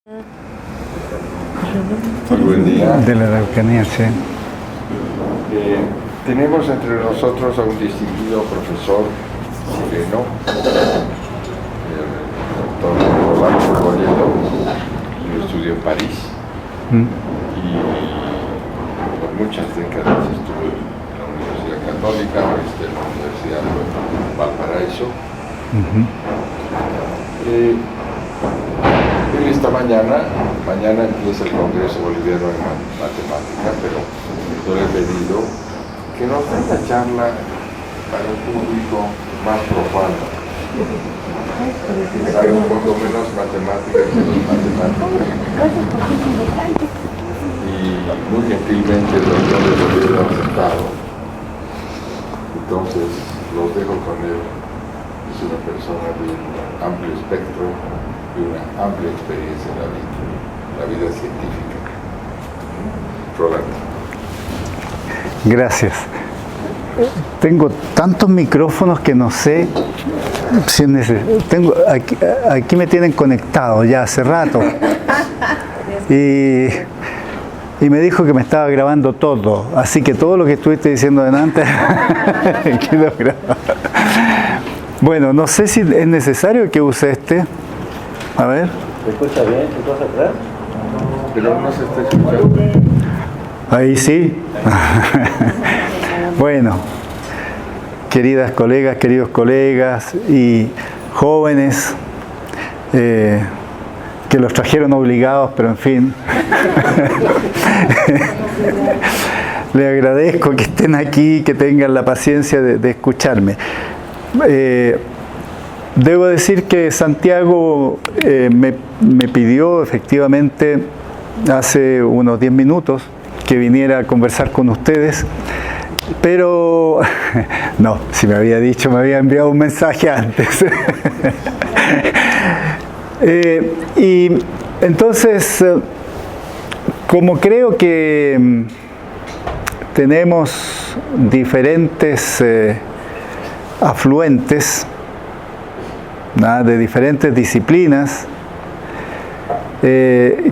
Muy buen día. De la Araucanía, sí. Tenemos entre nosotros a un distinguido profesor chileno, el doctor Rolando Bollero. Yo estudié en París y por muchas décadas estuve en la Universidad Católica, ahora estoy en la Universidad de Valparaíso. Él esta mañana empieza el Congreso Boliviano en Matemática, pero yo le he pedido que nos dé una charla para un público más profano, que sabe un poco menos matemáticas que los matemáticos. Y muy gentilmente el doctor de Bolivia ha aceptado. Entonces los dejo con él. Es una persona de un amplio espectro y una amplia experiencia en la vida científica. Rolando. Gracias. Tengo tantos micrófonos que no sé si es necesario. Aquí me tienen conectado ya hace rato. Y me dijo que me estaba grabando todo. Así que todo lo que estuviste diciendo delante quedó grabado. Bueno, no sé si es necesario que use este. A ver. ¿Se escucha bien? ¿Qué cosa atrás? Pero no se está escuchando. Ahí sí. Bueno, queridas colegas, queridos colegas y jóvenes que los trajeron obligados, pero en fin. Les agradezco que estén aquí, que tengan la paciencia de escucharme. Debo decir que Santiago me pidió efectivamente hace unos 10 minutos que viniera a conversar con ustedes, pero no, si me había dicho, me había enviado un mensaje antes. Y entonces, como creo que tenemos diferentes afluentes, de diferentes disciplinas,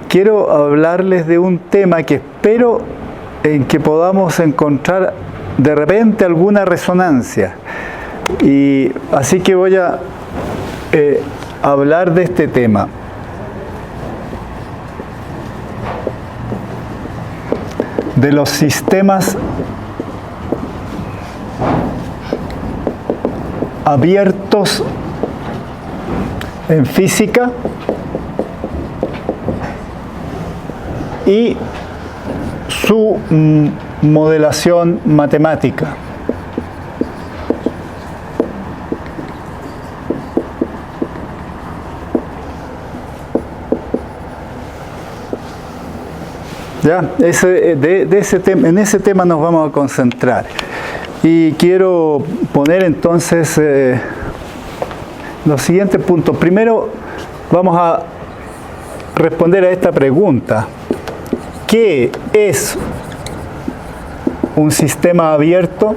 quiero hablarles de un tema que espero en que podamos encontrar de repente alguna resonancia, y así que voy a hablar de este tema. De los sistemas abiertos en física y su modelación matemática. Ya, en ese tema nos vamos a concentrar. Y quiero poner entonces los siguientes puntos. Primero vamos a responder a esta pregunta. ¿Qué es un sistema abierto?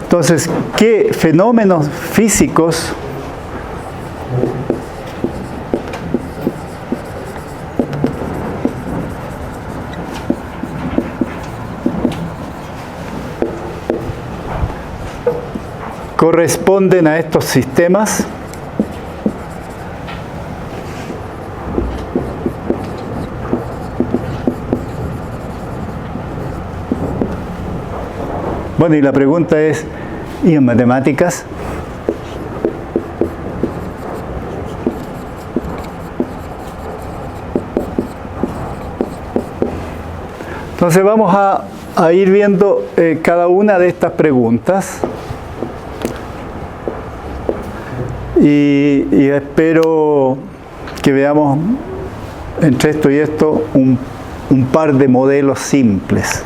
Entonces, ¿qué fenómenos físicos corresponden a estos sistemas? Bueno, y la pregunta es, ¿y en matemáticas? Entonces vamos a ir viendo cada una de estas preguntas y espero que veamos entre esto y esto un par de modelos simples.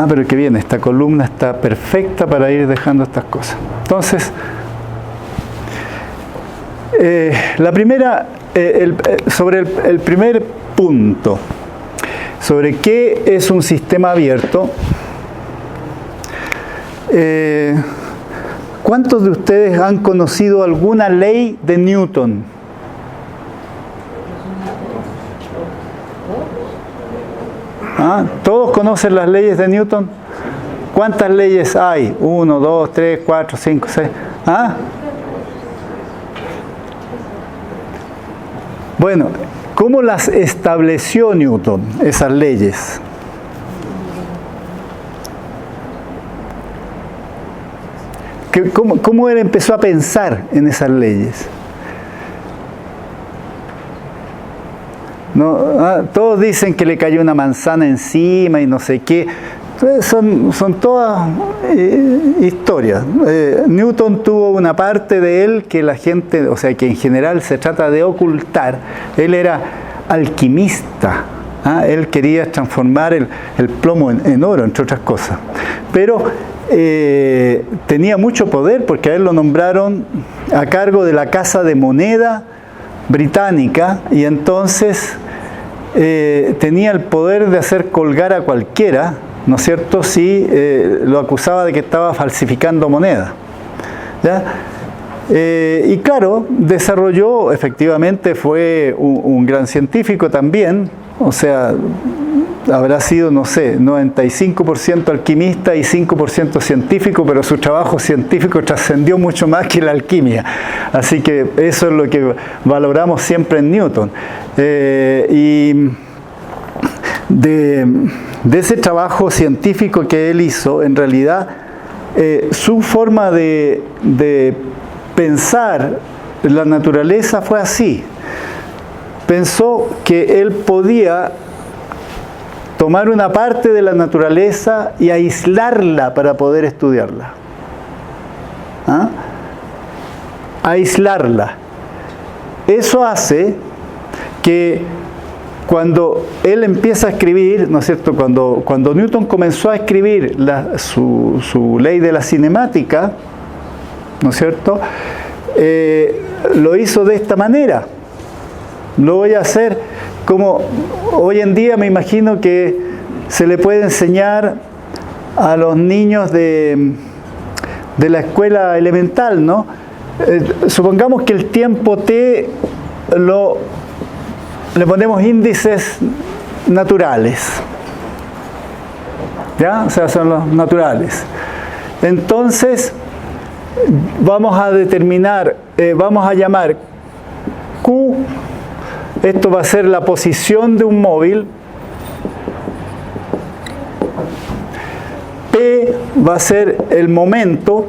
Pero qué bien, esta columna está perfecta para ir dejando estas cosas. Entonces, la primera, sobre el primer punto. sobre qué es un sistema abierto. ¿Cuántos de ustedes han conocido alguna ley de Newton? ¿Ah? ¿Todos conocen las leyes de Newton? ¿Cuántas leyes hay? 1, 2, 3, 4, 5, 6. ¿Ah? Bueno, ¿cómo las estableció Newton, esas leyes? ¿Cómo él empezó a pensar en esas leyes? ¿No? Todos dicen que le cayó una manzana encima y no sé qué. Son todas historias. Newton tuvo una parte de él que la gente, o sea, que en general se trata de ocultar. Él era alquimista. Él quería transformar el plomo en oro, entre otras cosas. Pero tenía mucho poder porque a él lo nombraron a cargo de la Casa de Moneda británica y entonces tenía el poder de hacer colgar a cualquiera, ¿no es cierto?, si lo acusaba de que estaba falsificando moneda. ¿Ya? Y claro, desarrolló, efectivamente fue un gran científico también, o sea, habrá sido, no sé, 95% alquimista y 5% científico, pero su trabajo científico trascendió mucho más que la alquimia. Así que eso es lo que valoramos siempre en Newton. Y de ese trabajo científico que él hizo, en realidad, su forma de pensar la naturaleza fue así. Pensó que él podía tomar una parte de la naturaleza y aislarla para poder estudiarla. Aislarla. Eso hace que cuando él empieza a escribir, ¿no es cierto?, cuando Newton comenzó a escribir su ley de la cinemática, ¿no es cierto?, lo hizo de esta manera. Lo voy a hacer como hoy en día me imagino que se le puede enseñar a los niños de la escuela elemental, ¿no? Supongamos que el tiempo t le ponemos índices naturales, ¿ya? O sea, son los naturales. Entonces vamos a determinar, vamos a llamar Q. Esto va a ser la posición de un móvil. P va a ser el momento.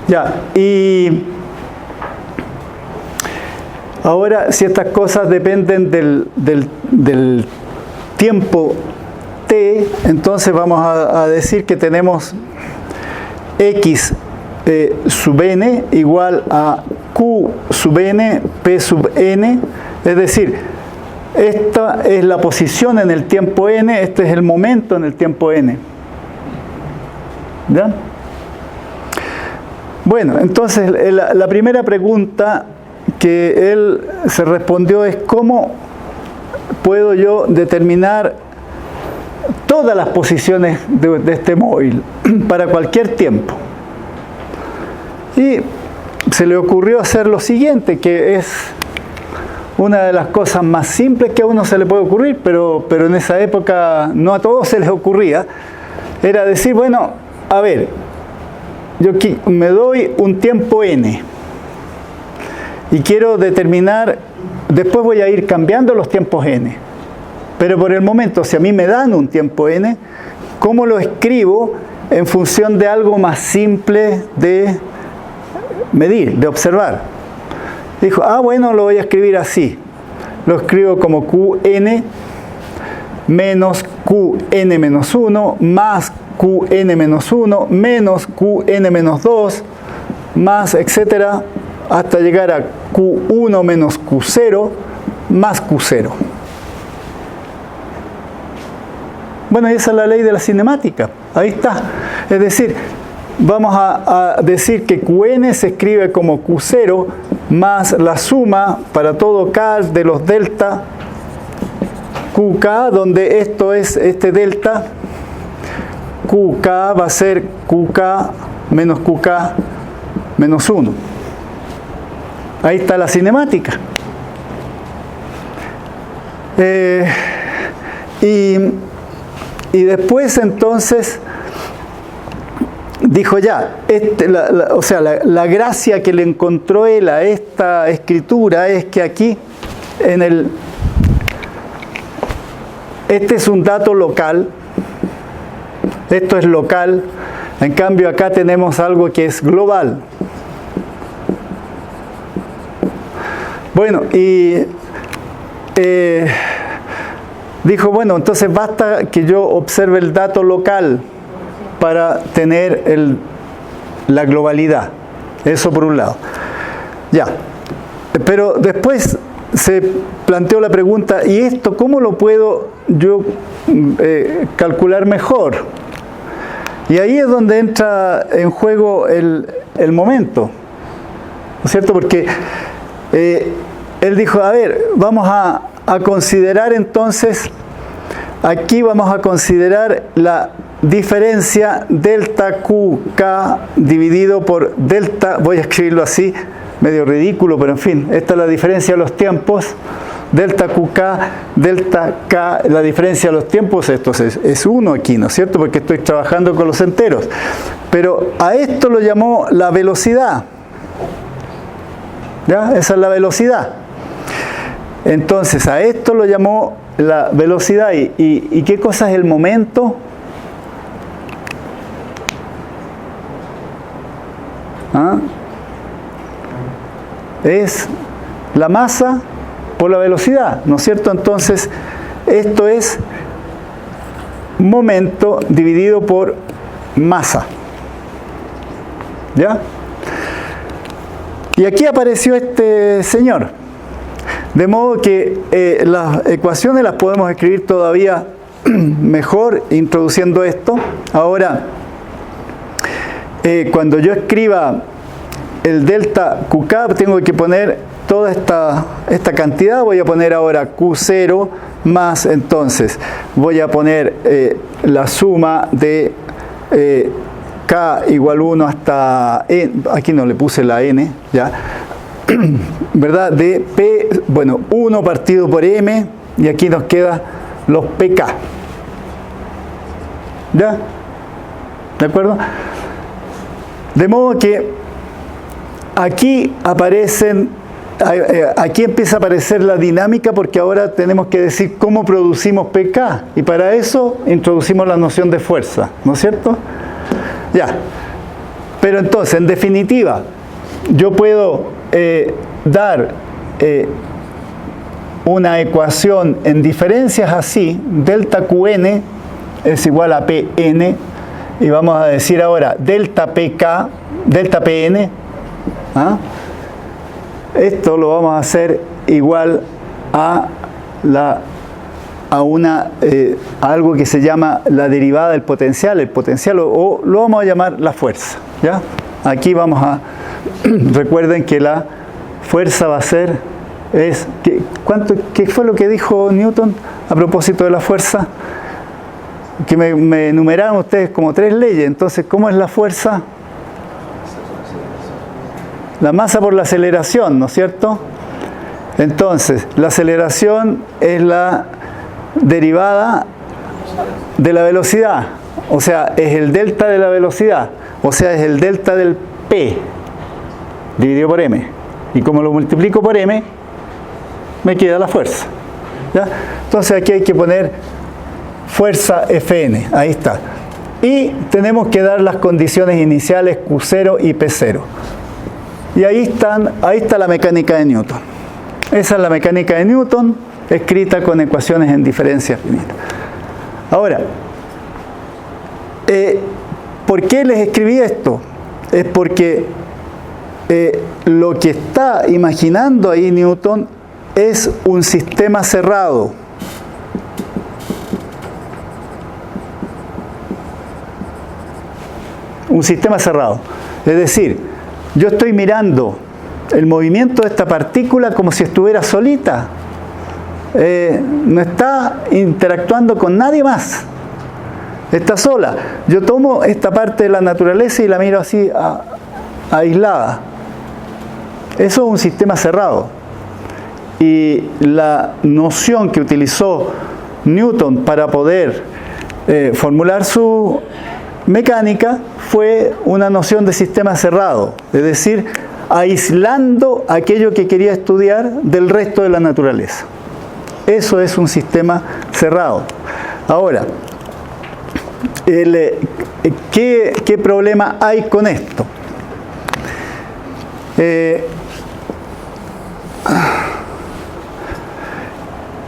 Ya, y ahora si estas cosas dependen del tiempo t, entonces vamos a decir que tenemos x sub n igual a q sub n, p sub n, es decir, esta es la posición en el tiempo n, este es el momento en el tiempo n. ¿Ya? Bueno, entonces la primera pregunta que él se respondió es: ¿cómo puedo yo determinar todas las posiciones de este móvil para cualquier tiempo? Y se le ocurrió hacer lo siguiente, que es una de las cosas más simples que a uno se le puede ocurrir, pero en esa época no a todos se les ocurría. Era decir, bueno, a ver, yo aquí me doy un tiempo n y quiero determinar, después voy a ir cambiando los tiempos n, pero por el momento, si a mí me dan un tiempo n, ¿cómo lo escribo en función de algo más simple de medir, de observar? Dijo, bueno, lo voy a escribir así. Lo escribo como Qn menos Qn menos 1 más Qn menos 1 menos Qn menos 2 más, etcétera, hasta llegar a Q1 menos Q0 más Q0. Bueno, y esa es la ley de la cinemática. Ahí está. Es decir, vamos a decir que Qn se escribe como Q0 más la suma para todo K de los delta QK, donde esto es este delta. QK va a ser QK menos QK menos 1. Ahí está la cinemática. Y después entonces dijo ya, la gracia que le encontró él a esta escritura es que aquí este es un dato local, esto es local, en cambio acá tenemos algo que es global. Bueno, y dijo, bueno, entonces basta que yo observe el dato local para tener la globalidad. Eso por un lado. Ya. Pero después se planteó la pregunta, ¿y esto cómo lo puedo yo calcular mejor? Y ahí es donde entra en juego el momento, ¿no es cierto? Porque él dijo, a ver, vamos a considerar entonces, aquí vamos a considerar la diferencia delta QK dividido por delta, voy a escribirlo así, medio ridículo, pero en fin, esta es la diferencia de los tiempos, delta QK, delta K, la diferencia de los tiempos, esto es 1 aquí, ¿no es cierto? Porque estoy trabajando con los enteros. Pero a esto lo llamó la velocidad. ¿Ya? Esa es la velocidad. Entonces, a esto lo llamó la velocidad. ¿Y qué cosa es el momento? ¿Ah? Es la masa por la velocidad, ¿no es cierto? Entonces, esto es momento dividido por masa. ¿Ya? Y aquí apareció este señor. De modo que las ecuaciones las podemos escribir todavía mejor introduciendo esto. Ahora, cuando yo escriba el delta QK, tengo que poner toda esta cantidad. Voy a poner ahora Q0 más, entonces, voy a poner la suma de K igual 1 hasta N, aquí no le puse la N, ya, ¿verdad? De P, bueno, 1 partido por M, y aquí nos queda los PK. ¿Ya? ¿De acuerdo? De modo que aquí aquí empieza a aparecer la dinámica, porque ahora tenemos que decir cómo producimos PK, y para eso introducimos la noción de fuerza, ¿no es cierto? Ya. Pero entonces, en definitiva, yo puedo dar una ecuación en diferencias así, delta Qn es igual a Pn, y vamos a decir ahora delta Pk, delta Pn, ¿ah? Esto lo vamos a hacer igual a algo que se llama la derivada del potencial, o lo vamos a llamar la fuerza, ¿ya? Aquí vamos a, recuerden que la fuerza va a ser, ¿qué fue lo que dijo Newton a propósito de la fuerza? Que me enumeraron ustedes como 3 leyes. Entonces, ¿cómo es la fuerza? La masa por la aceleración, ¿no es cierto? Entonces, la aceleración es la derivada de la velocidad, o sea, es el delta de la velocidad, o sea, es el delta del P dividido por M, y como lo multiplico por M me queda la fuerza, ¿ya? Entonces aquí hay que poner fuerza Fn, ahí está, y tenemos que dar las condiciones iniciales Q0 y P0, y ahí está la mecánica de Newton. Esa es la mecánica de Newton, escrita con ecuaciones en diferencia finita. Ahora, ¿por qué les escribí esto? Es porque lo que está imaginando ahí Newton es un sistema cerrado. un sistema cerrado. Es decir, yo estoy mirando el movimiento de esta partícula como si estuviera solita. No está interactuando con nadie más. Está sola. Yo tomo esta parte de la naturaleza y la miro así aislada. Eso es un sistema cerrado. Y la noción que utilizó Newton para poder formular su mecánica fue una noción de sistema cerrado, es decir, aislando aquello que quería estudiar del resto de la naturaleza. Eso es un sistema cerrado. Ahora, ¿qué problema hay con esto?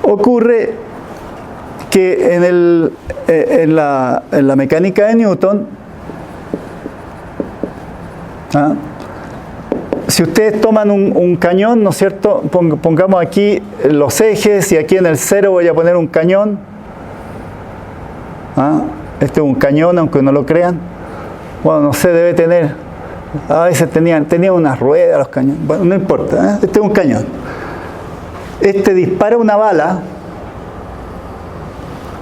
Ocurre que en la mecánica de Newton, si ustedes toman un cañón, ¿no es cierto? Pongamos aquí los ejes y aquí en el cero voy a poner un cañón. Este es un cañón, aunque no lo crean. Bueno, no sé, debe tener, a veces tenía unas ruedas los cañones. Bueno, no importa, este es un cañón. Este dispara una bala,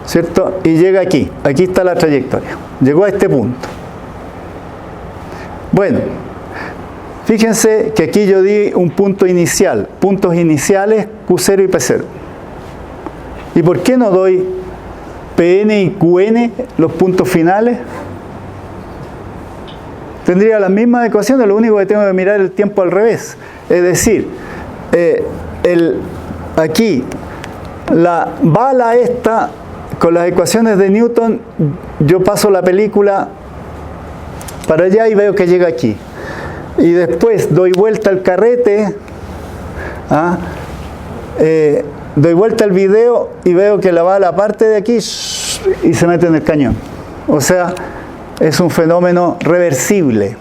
¿cierto? Y llega aquí. Aquí está la trayectoria. Llegó a este punto. Bueno, fíjense que aquí yo di un punto inicial. Puntos iniciales Q0 y P0. ¿Y por qué no doy Pn y Qn, los puntos finales? Tendría las mismas ecuaciones, lo único que tengo que mirar el tiempo al revés. Es decir, aquí, la bala esta, con las ecuaciones de Newton, yo paso la película para allá y veo que llega aquí. Y después doy vuelta al carrete, doy vuelta al video y veo que la bala parte de aquí y se mete en el cañón. O sea, es un fenómeno reversible.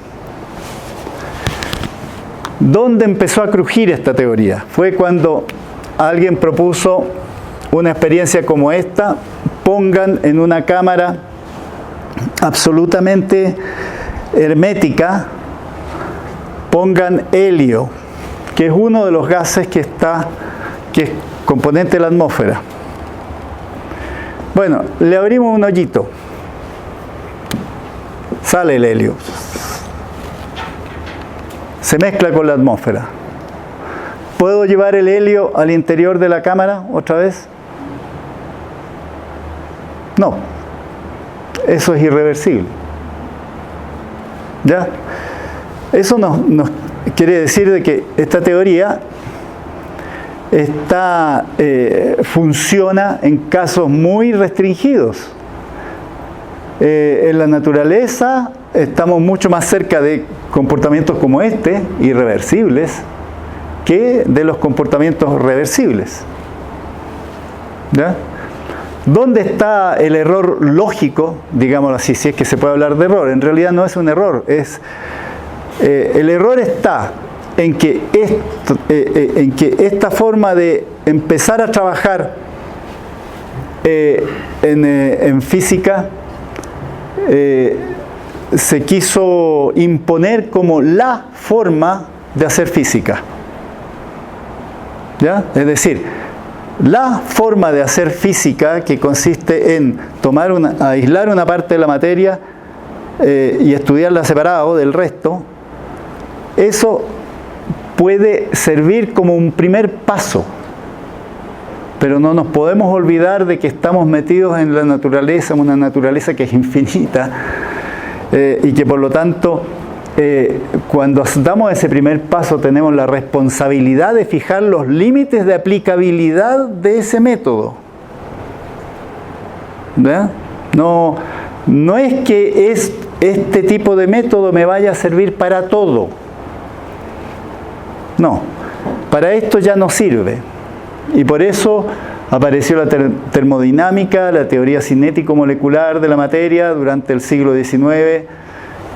¿Dónde empezó a crujir esta teoría? Fue cuando alguien propuso una experiencia como esta. Pongan en una cámara absolutamente hermética, pongan helio, que es uno de los gases que es componente de la atmósfera. Bueno, le abrimos un hoyito, sale el helio, se mezcla con la atmósfera. ¿Puedo llevar el helio al interior de la cámara otra vez? No, eso es irreversible. ¿Ya? Eso nos quiere decir de que esta teoría funciona en casos muy restringidos. En la naturaleza estamos mucho más cerca de comportamientos como este, irreversibles, que de los comportamientos reversibles. ¿Ya? ¿Dónde está el error lógico, digámoslo así, si es que se puede hablar de error? En realidad no es un error, el error está en que esta forma de empezar a trabajar en física se quiso imponer como la forma de hacer física. ¿Ya? Es decir, la forma de hacer física, que consiste en aislar una parte de la materia y estudiarla separado del resto, eso puede servir como un primer paso. Pero no nos podemos olvidar de que estamos metidos en la naturaleza, una naturaleza que es infinita, y que por lo tanto, cuando damos ese primer paso, tenemos la responsabilidad de fijar los límites de aplicabilidad de ese método. ¿Verdad? No es que este tipo de método me vaya a servir para todo. No, para esto ya no sirve. Y por eso apareció la termodinámica, la teoría cinético-molecular de la materia durante el siglo XIX.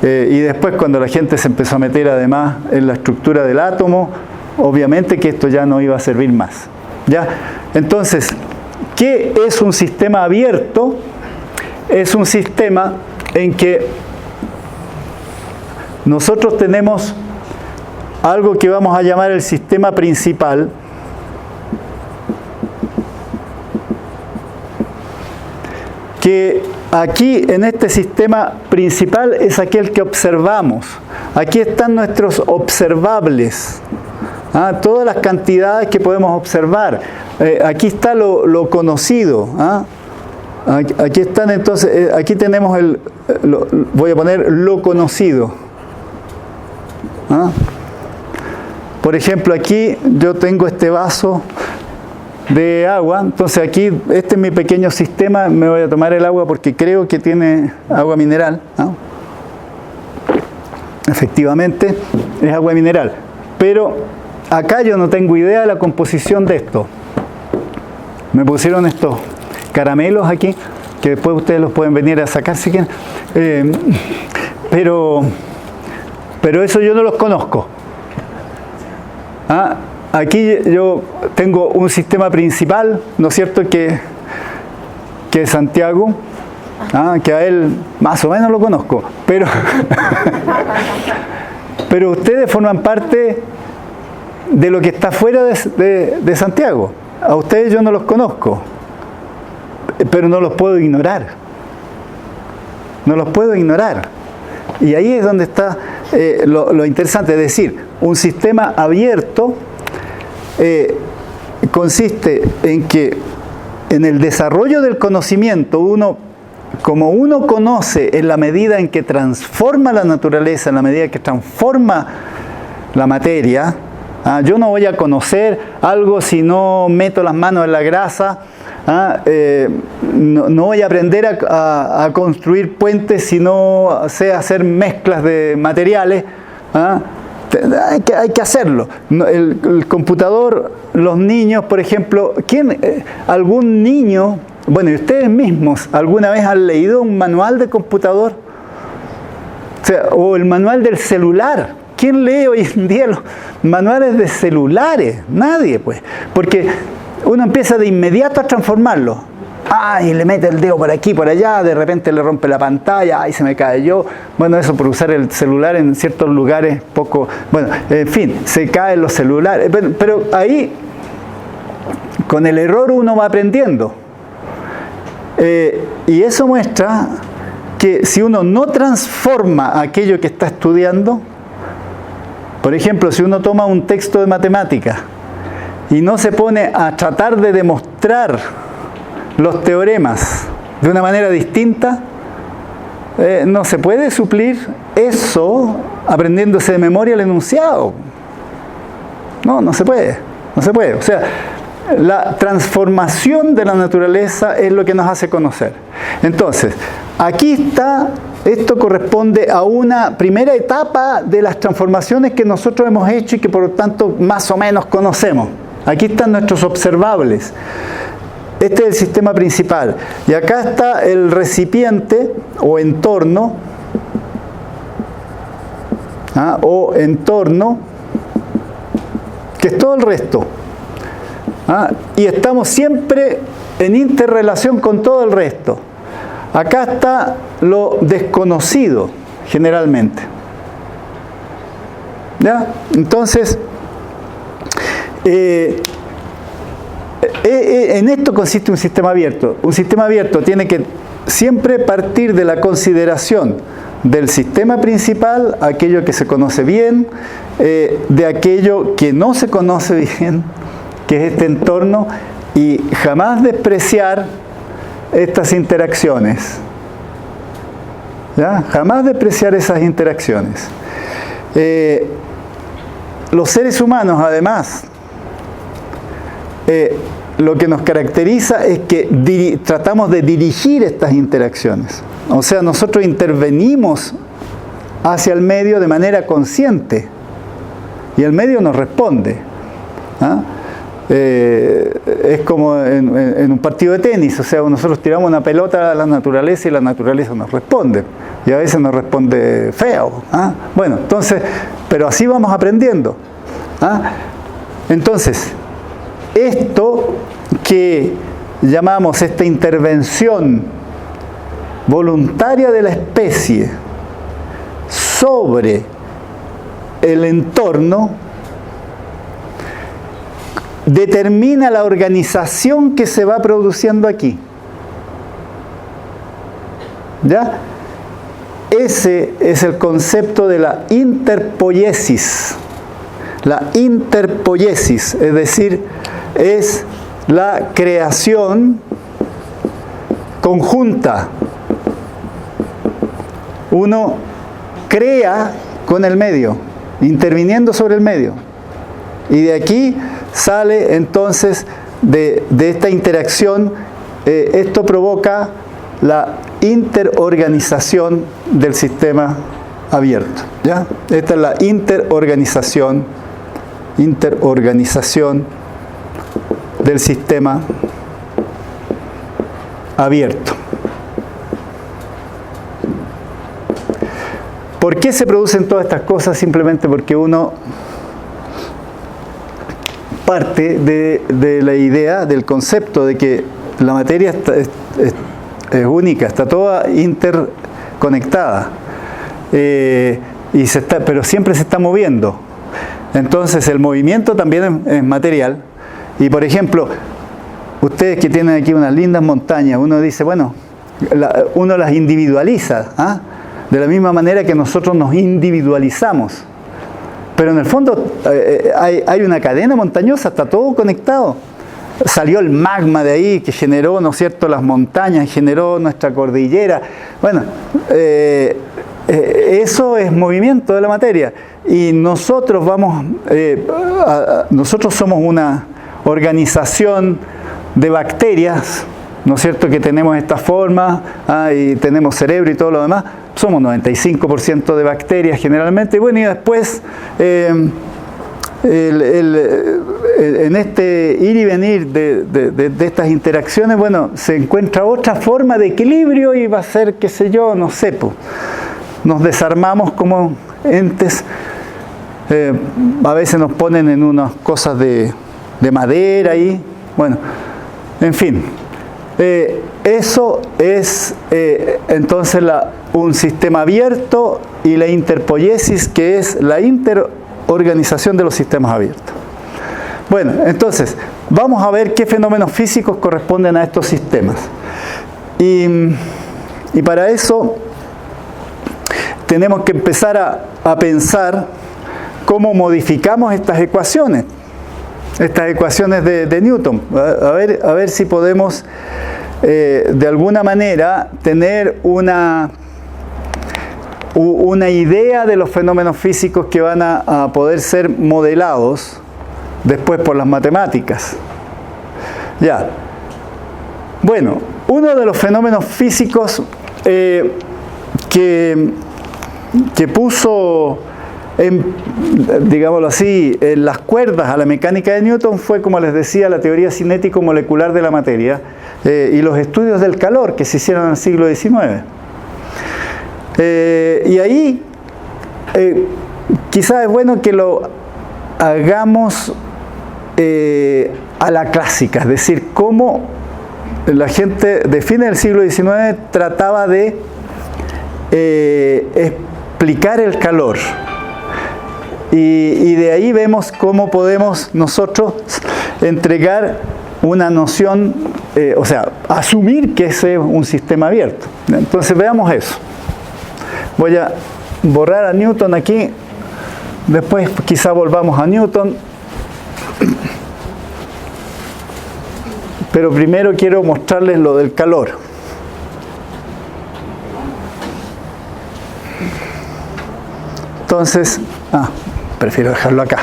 Y después, cuando la gente se empezó a meter además en la estructura del átomo, obviamente que esto ya no iba a servir más. ¿Ya? Entonces, ¿qué es un sistema abierto? Es un sistema en que nosotros tenemos algo que vamos a llamar el sistema principal, que aquí en este sistema principal es aquel que observamos. Aquí están nuestros observables, todas las cantidades que podemos observar. Aquí está lo conocido. Aquí están entonces, aquí tenemos voy a poner lo conocido. Por ejemplo, aquí yo tengo este vaso de agua, entonces aquí, este es mi pequeño sistema, me voy a tomar el agua porque creo que tiene agua mineral, Efectivamente, es agua mineral, pero acá yo no tengo idea de la composición de esto. Me pusieron estos caramelos aquí, que después ustedes los pueden venir a sacar si quieren, pero eso yo no los conozco. Aquí yo tengo un sistema principal, ¿no es cierto?, que es Santiago, que a él más o menos lo conozco, pero ustedes forman parte de lo que está fuera de Santiago. A ustedes yo no los conozco, pero no los puedo ignorar. No los puedo ignorar. Y ahí es donde está lo interesante, es decir, un sistema abierto consiste en que en el desarrollo del conocimiento como uno conoce en la medida en que transforma la naturaleza, en la medida que transforma la materia. Yo no voy a conocer algo si no meto las manos en la grasa. No voy a aprender a construir puentes si no sé hacer mezclas de materiales. Hay que hacerlo. El computador, los niños, por ejemplo, algún niño, bueno, y ustedes mismos, ¿alguna vez han leído un manual de computador? O el manual del celular. ¿Quién lee hoy en día los manuales de celulares? Nadie, pues. Porque uno empieza de inmediato a transformarlo. Y le mete el dedo por aquí, por allá, de repente le rompe la pantalla, se me cayó. Bueno, eso por usar el celular en ciertos lugares poco... Bueno, en fin, se caen los celulares. Pero ahí, con el error uno va aprendiendo. Y eso muestra que si uno no transforma aquello que está estudiando, por ejemplo, si uno toma un texto de matemáticas y no se pone a tratar de demostrar los teoremas de una manera distinta, no se puede suplir eso aprendiéndose de memoria el enunciado. No se puede. O sea, la transformación de la naturaleza es lo que nos hace conocer. Entonces, aquí está, esto corresponde a una primera etapa de las transformaciones que nosotros hemos hecho y que por lo tanto más o menos conocemos. Aquí están nuestros observables. Este es el sistema principal. Y acá está el recipiente o entorno, que es todo el resto. Y estamos siempre en interrelación con todo el resto. Acá está lo desconocido, generalmente. ¿Ya? Entonces, en esto consiste un sistema abierto. Un sistema abierto tiene que siempre partir de la consideración del sistema principal, aquello que se conoce bien, de aquello que no se conoce bien, que es este entorno, y jamás despreciar estas interacciones. ¿Ya? Jamás despreciar esas interacciones. Los seres humanos, además, lo que nos caracteriza es que tratamos de dirigir estas interacciones. O sea, nosotros intervenimos hacia el medio de manera consciente y el medio nos responde. Es como en un partido de tenis, o sea, nosotros tiramos una pelota a la naturaleza y la naturaleza nos responde, y a veces nos responde feo. Bueno, entonces, pero así vamos aprendiendo. Entonces, esto que llamamos esta intervención voluntaria de la especie sobre el entorno determina la organización que se va produciendo aquí. ¿Ya? Ese es el concepto de la interpoiesis. La interpoiesis, es decir, es la creación conjunta. Uno crea con el medio, interviniendo sobre el medio. Y de aquí sale entonces, de esta interacción, esto provoca la interorganización del sistema abierto. ¿Ya? Esta es la interorganización del sistema abierto. ¿Por qué se producen todas estas cosas? Simplemente porque uno parte de la idea, del concepto de que la materia es única, está toda interconectada, pero siempre se está moviendo. Entonces el movimiento también es material. Y por ejemplo, ustedes que tienen aquí unas lindas montañas, uno dice, bueno, uno las individualiza, ¿ah? De la misma manera que nosotros nos individualizamos. Pero en el fondo hay una cadena montañosa, está todo conectado. Salió el magma de ahí que generó, ¿no es cierto?, las montañas, generó nuestra cordillera. Bueno, eso es movimiento de la materia. Y nosotros nosotros somos una organización de bacterias, ¿no es cierto?, que tenemos esta forma, y tenemos cerebro y todo lo demás. Somos 95% de bacterias generalmente. Y bueno, y después, en este ir y venir de estas interacciones, bueno, se encuentra otra forma de equilibrio y va a ser, qué sé yo, no sé, pues, nos desarmamos como entes. A veces nos ponen en unas cosas de madera ahí. Bueno, en fin. Eso es entonces un sistema abierto, y la interpoiesis, que es la interorganización de los sistemas abiertos. Bueno, entonces vamos a ver qué fenómenos físicos corresponden a estos sistemas. Y para eso tenemos que empezar a pensar cómo modificamos estas ecuaciones de Newton. A ver si podemos de alguna manera tener una idea de los fenómenos físicos que van a poder ser modelados después por las matemáticas. Ya. Bueno, uno de los fenómenos físicos que puso, digámoslo así, en las cuerdas a la mecánica de Newton fue, como les decía, la teoría cinético-molecular de la materia y los estudios del calor que se hicieron en el siglo XIX. Y ahí quizás es bueno que lo hagamos a la clásica, es decir, cómo la gente de fines del siglo XIX trataba de explicar el calor. Y de ahí vemos cómo podemos nosotros entregar una noción, o sea, asumir que ese es un sistema abierto. Entonces veamos eso. Voy a borrar a Newton aquí, después quizá volvamos a Newton. Pero primero quiero mostrarles lo del calor. Entonces, prefiero dejarlo acá.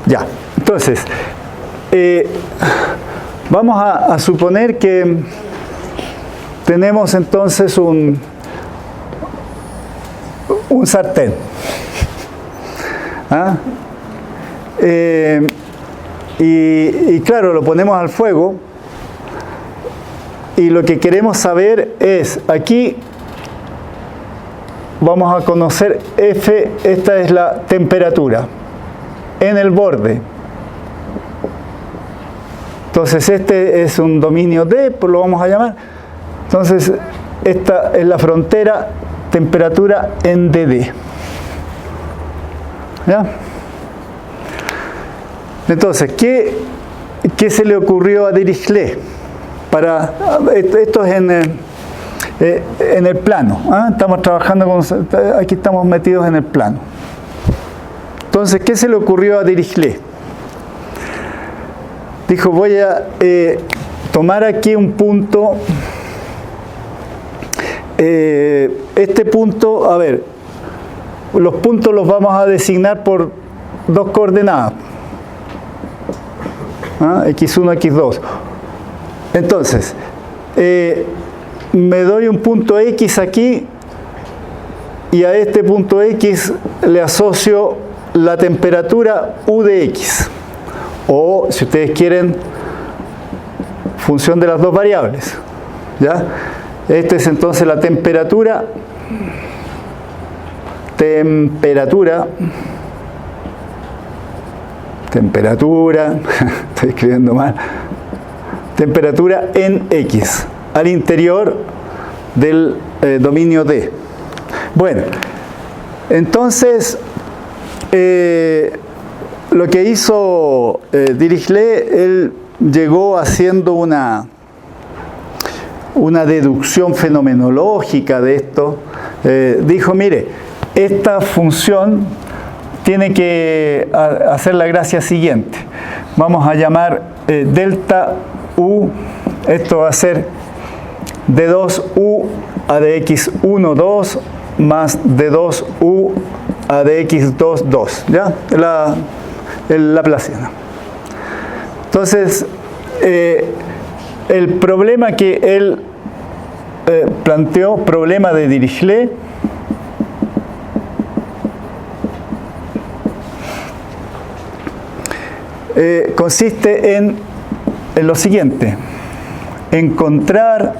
Ya, entonces, vamos a suponer que tenemos entonces un sartén. Y claro, lo ponemos al fuego. Y lo que queremos saber es, aquí vamos a conocer F, esta es la temperatura en el borde. Entonces este es un dominio D, pues lo vamos a llamar. Entonces esta es la frontera, temperatura en dd. ¿Ya? Entonces, ¿qué se le ocurrió a Dirichlet? Esto es en el plano. Estamos trabajando aquí estamos metidos en el plano. Entonces, ¿qué se le ocurrió a Dirichlet? Dijo, voy a tomar aquí un punto. Este punto, a ver, los puntos los vamos a designar por dos coordenadas. X1, X2. Entonces, me doy un punto X aquí y a este punto X le asocio la temperatura U de X. O, si ustedes quieren, función de las dos variables. ¿Ya? Esta es entonces la temperatura. Estoy escribiendo mal. Temperatura en X, al interior del dominio D. Bueno, entonces, lo que hizo Dirichlet, él llegó haciendo una deducción fenomenológica de esto. Dijo, mire, esta función tiene que hacer la gracia siguiente. Vamos a llamar delta U, esto va a ser D2U a dx1, 2 más D2U a dx2, 2. ¿Ya? El laplaciano. Entonces, el problema que él planteó, problema de Dirichlet, consiste en lo siguiente: encontrar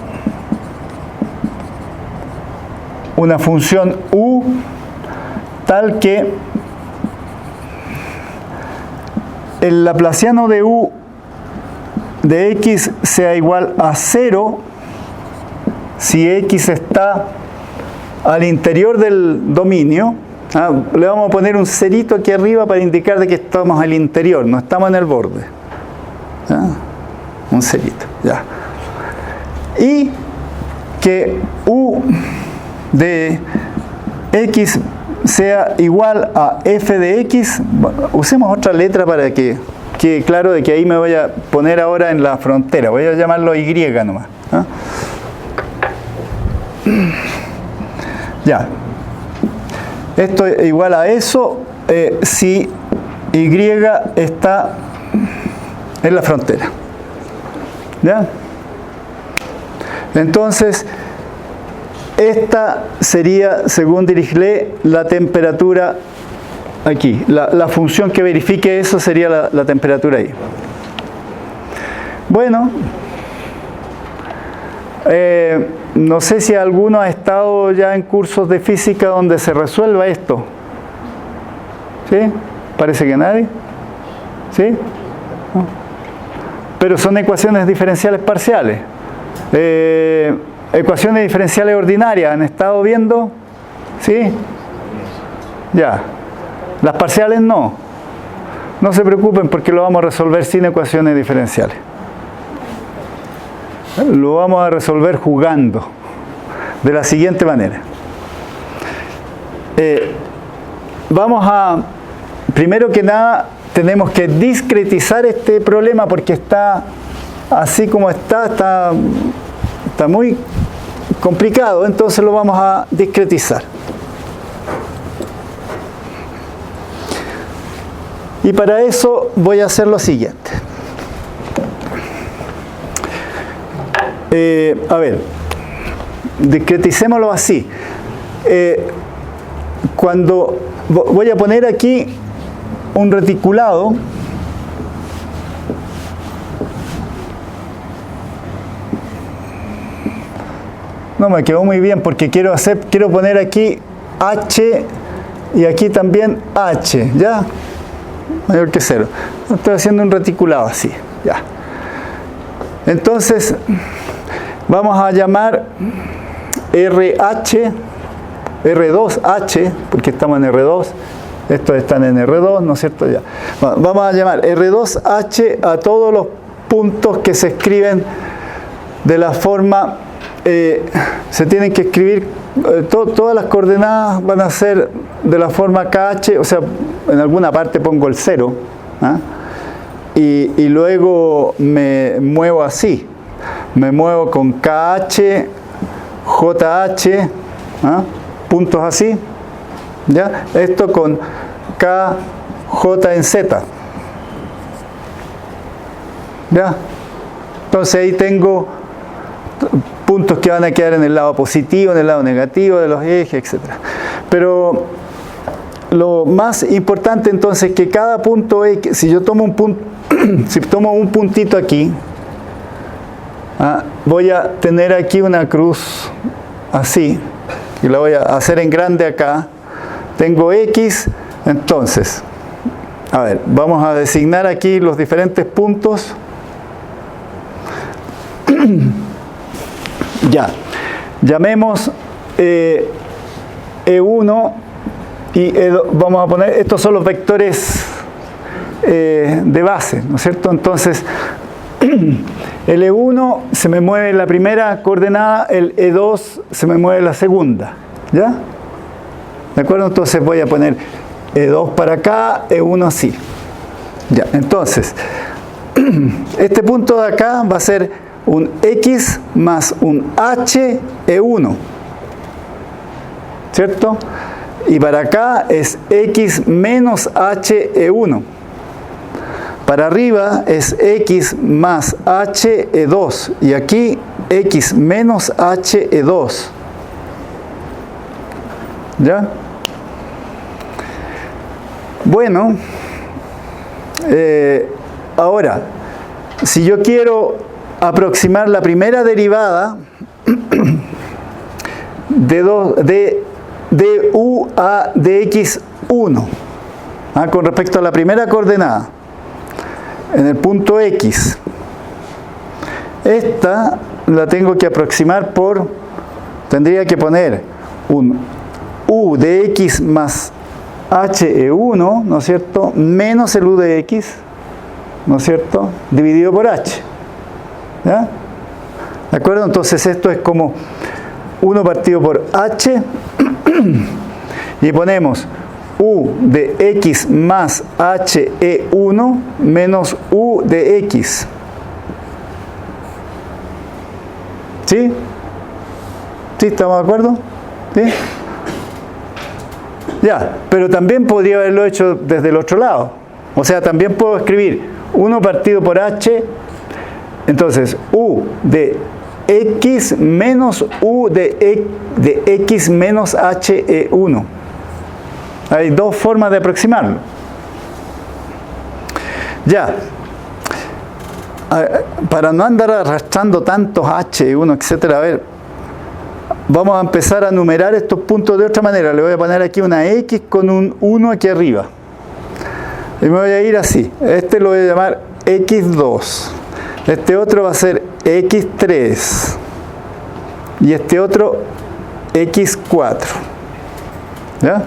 una función U tal que el laplaciano de U de X sea igual a 0 si X está al interior del dominio. Le vamos a poner un cerito aquí arriba para indicar de que estamos al interior, no estamos en el borde. Un cerito, ya. Y que U de X sea igual a f de X. Bueno, usemos otra letra para que quede claro de que ahí me voy a poner ahora en la frontera. Voy a llamarlo Y nomás. Ya. Esto es igual a eso si Y está en la frontera. ¿Ya? Entonces, esta sería, según Dirichlet, la temperatura aquí. La función que verifique eso sería la temperatura ahí. Bueno, no sé si alguno ha estado ya en cursos de física donde se resuelva esto. ¿Sí? Parece que nadie. ¿Sí? ¿No? Pero son ecuaciones diferenciales parciales. Ecuaciones diferenciales ordinarias, ¿han estado viendo? ¿Sí? Ya. Las parciales no. No se preocupen porque lo vamos a resolver sin ecuaciones diferenciales. Lo vamos a resolver jugando de la siguiente manera. Primero que nada, tenemos que discretizar este problema porque está así como está muy complicado, entonces lo vamos a discretizar. Y para eso voy a hacer lo siguiente. A ver, discreticémoslo así. Cuando voy a poner aquí un reticulado, no me quedó muy bien porque quiero poner aquí H y aquí también H, ¿ya? Mayor que 0. Estoy haciendo un reticulado así, ya. Entonces, vamos a llamar RH, R2H, porque estamos en R2, estos están en R2, ¿no es cierto? Ya. Vamos a llamar R2H a todos los puntos que se escriben de la forma, se tienen que escribir, todas las coordenadas van a ser de la forma KH, o sea, en alguna parte pongo el 0, ¿ah? Y luego me muevo así, me muevo con KH, JH, ¿ah? Puntos así, ¿ya? Esto con KJ en Z, ¿ya? Entonces ahí tengo puntos que van a quedar en el lado positivo, en el lado negativo de los ejes, etc. Pero lo más importante entonces es que cada punto X, si yo tomo un punto, si tomo un puntito aquí, voy a tener aquí una cruz así, y la voy a hacer en grande acá. Tengo X, entonces, a ver, vamos a designar aquí los diferentes puntos. Ya, llamemos E1 y E2, vamos a poner, estos son los vectores de base, ¿no es cierto? Entonces, el E1 se me mueve la primera coordenada, el E2 se me mueve la segunda, ¿ya? ¿De acuerdo? Entonces voy a poner E2 para acá, E1 así. Ya, entonces, este punto de acá va a ser un X más un H E1, ¿cierto? Y para acá es X menos H E1. Para arriba es X más H E2. Y aquí X menos H E2. ¿Ya? Bueno, ahora, si yo quiero aproximar la primera derivada de u a dx1 con respecto a la primera coordenada en el punto X, esta la tengo que aproximar por, tendría que poner un u de x más HE1, ¿no es cierto?, menos el u de x, ¿no es cierto?, dividido por h. ¿Ya? ¿De acuerdo? Entonces esto es como 1 partido por h y ponemos u de x más HE1 menos u de x. ¿Sí? ¿Sí? ¿Estamos de acuerdo? ¿Sí? Ya, pero también podría haberlo hecho desde el otro lado. O sea, también puedo escribir 1 partido por h. Entonces, u de x menos u de x menos HE1. Hay dos formas de aproximarlo. Ya. Para no andar arrastrando tantos H1, etcétera, a ver, vamos a empezar a numerar estos puntos de otra manera. Le voy a poner aquí una X con un 1 aquí arriba. Y me voy a ir así. Este lo voy a llamar X2. Este otro va a ser X3 y este otro X4. ¿Ya?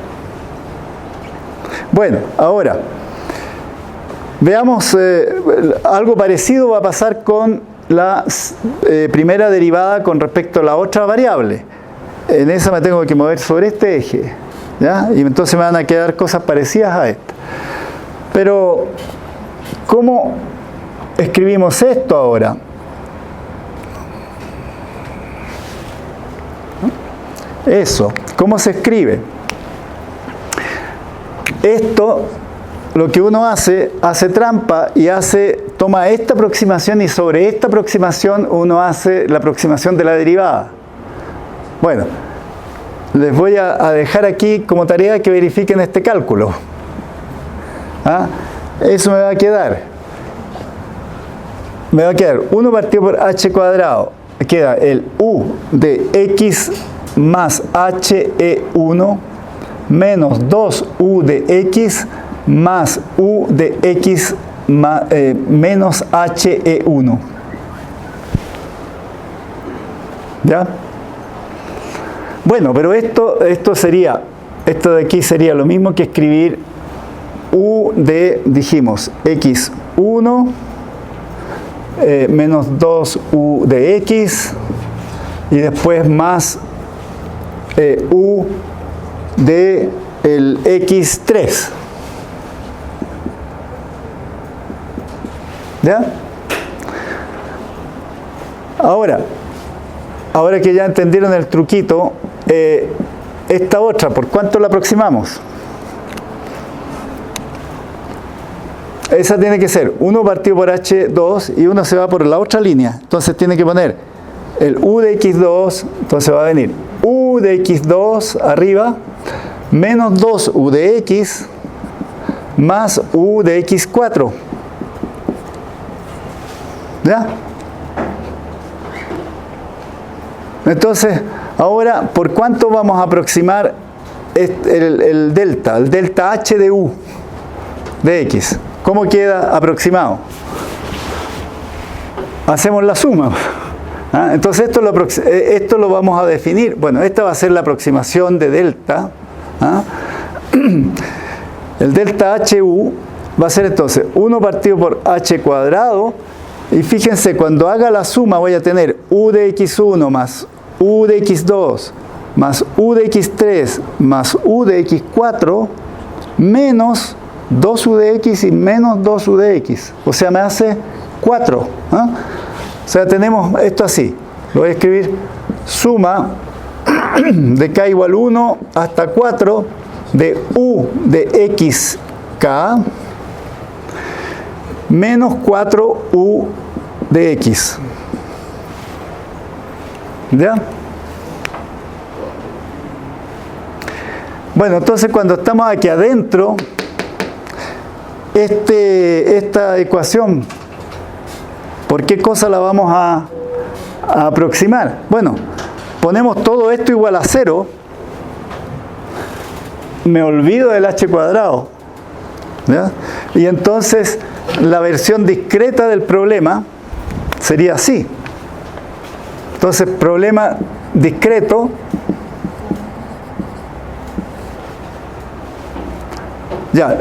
Bueno, ahora veamos, algo parecido va a pasar con la primera derivada con respecto a la otra variable. En esa me tengo que mover sobre este eje, ¿ya? Y entonces me van a quedar cosas parecidas a esta. Pero, ¿cómo escribimos esto ahora? Eso, ¿cómo se escribe? Esto, lo que uno hace trampa y toma esta aproximación y sobre esta aproximación uno hace la aproximación de la derivada. Bueno, les voy a dejar aquí como tarea que verifiquen este cálculo. Eso me va a quedar 1 partido por h cuadrado, queda el u de x más HE1 menos 2u de x más u de x menos HE1. ¿Ya? Bueno, pero esto de aquí sería lo mismo que escribir u de, dijimos, x1 menos 2u de x y después más u de el x3. ¿Ya? Ahora que ya entendieron el truquito, esta otra, ¿por cuánto la aproximamos? Esa tiene que ser 1 partido por h2 y 1 se va por la otra línea. Entonces tiene que poner el u de x2, entonces va a venir u de x2 arriba, menos 2u de x, más u de x4. ¿Ya? Entonces, ahora, ¿por cuánto vamos a aproximar el delta h de u de x? ¿Cómo queda aproximado? Hacemos la suma. ¿Ah? Entonces, esto lo vamos a definir. Bueno, esta va a ser la aproximación de delta. ¿Ah? El delta HU va a ser entonces 1 partido por h cuadrado. Y fíjense, cuando haga la suma voy a tener u de x1 más u de x2 más u de x3 más u de x4 menos 2u de x y menos 2u de x. O sea, me hace 4. ¿Eh? O sea, tenemos esto así. Lo voy a escribir suma de k igual 1 hasta 4 de u de xk menos 4u de x. ¿Ya? Bueno, entonces cuando estamos aquí adentro, esta ecuación, ¿por qué cosa la vamos a aproximar? Bueno, ponemos todo esto igual a 0, me olvido del h cuadrado, ¿ya? Y entonces la versión discreta del problema sería así. Entonces, problema discreto ya,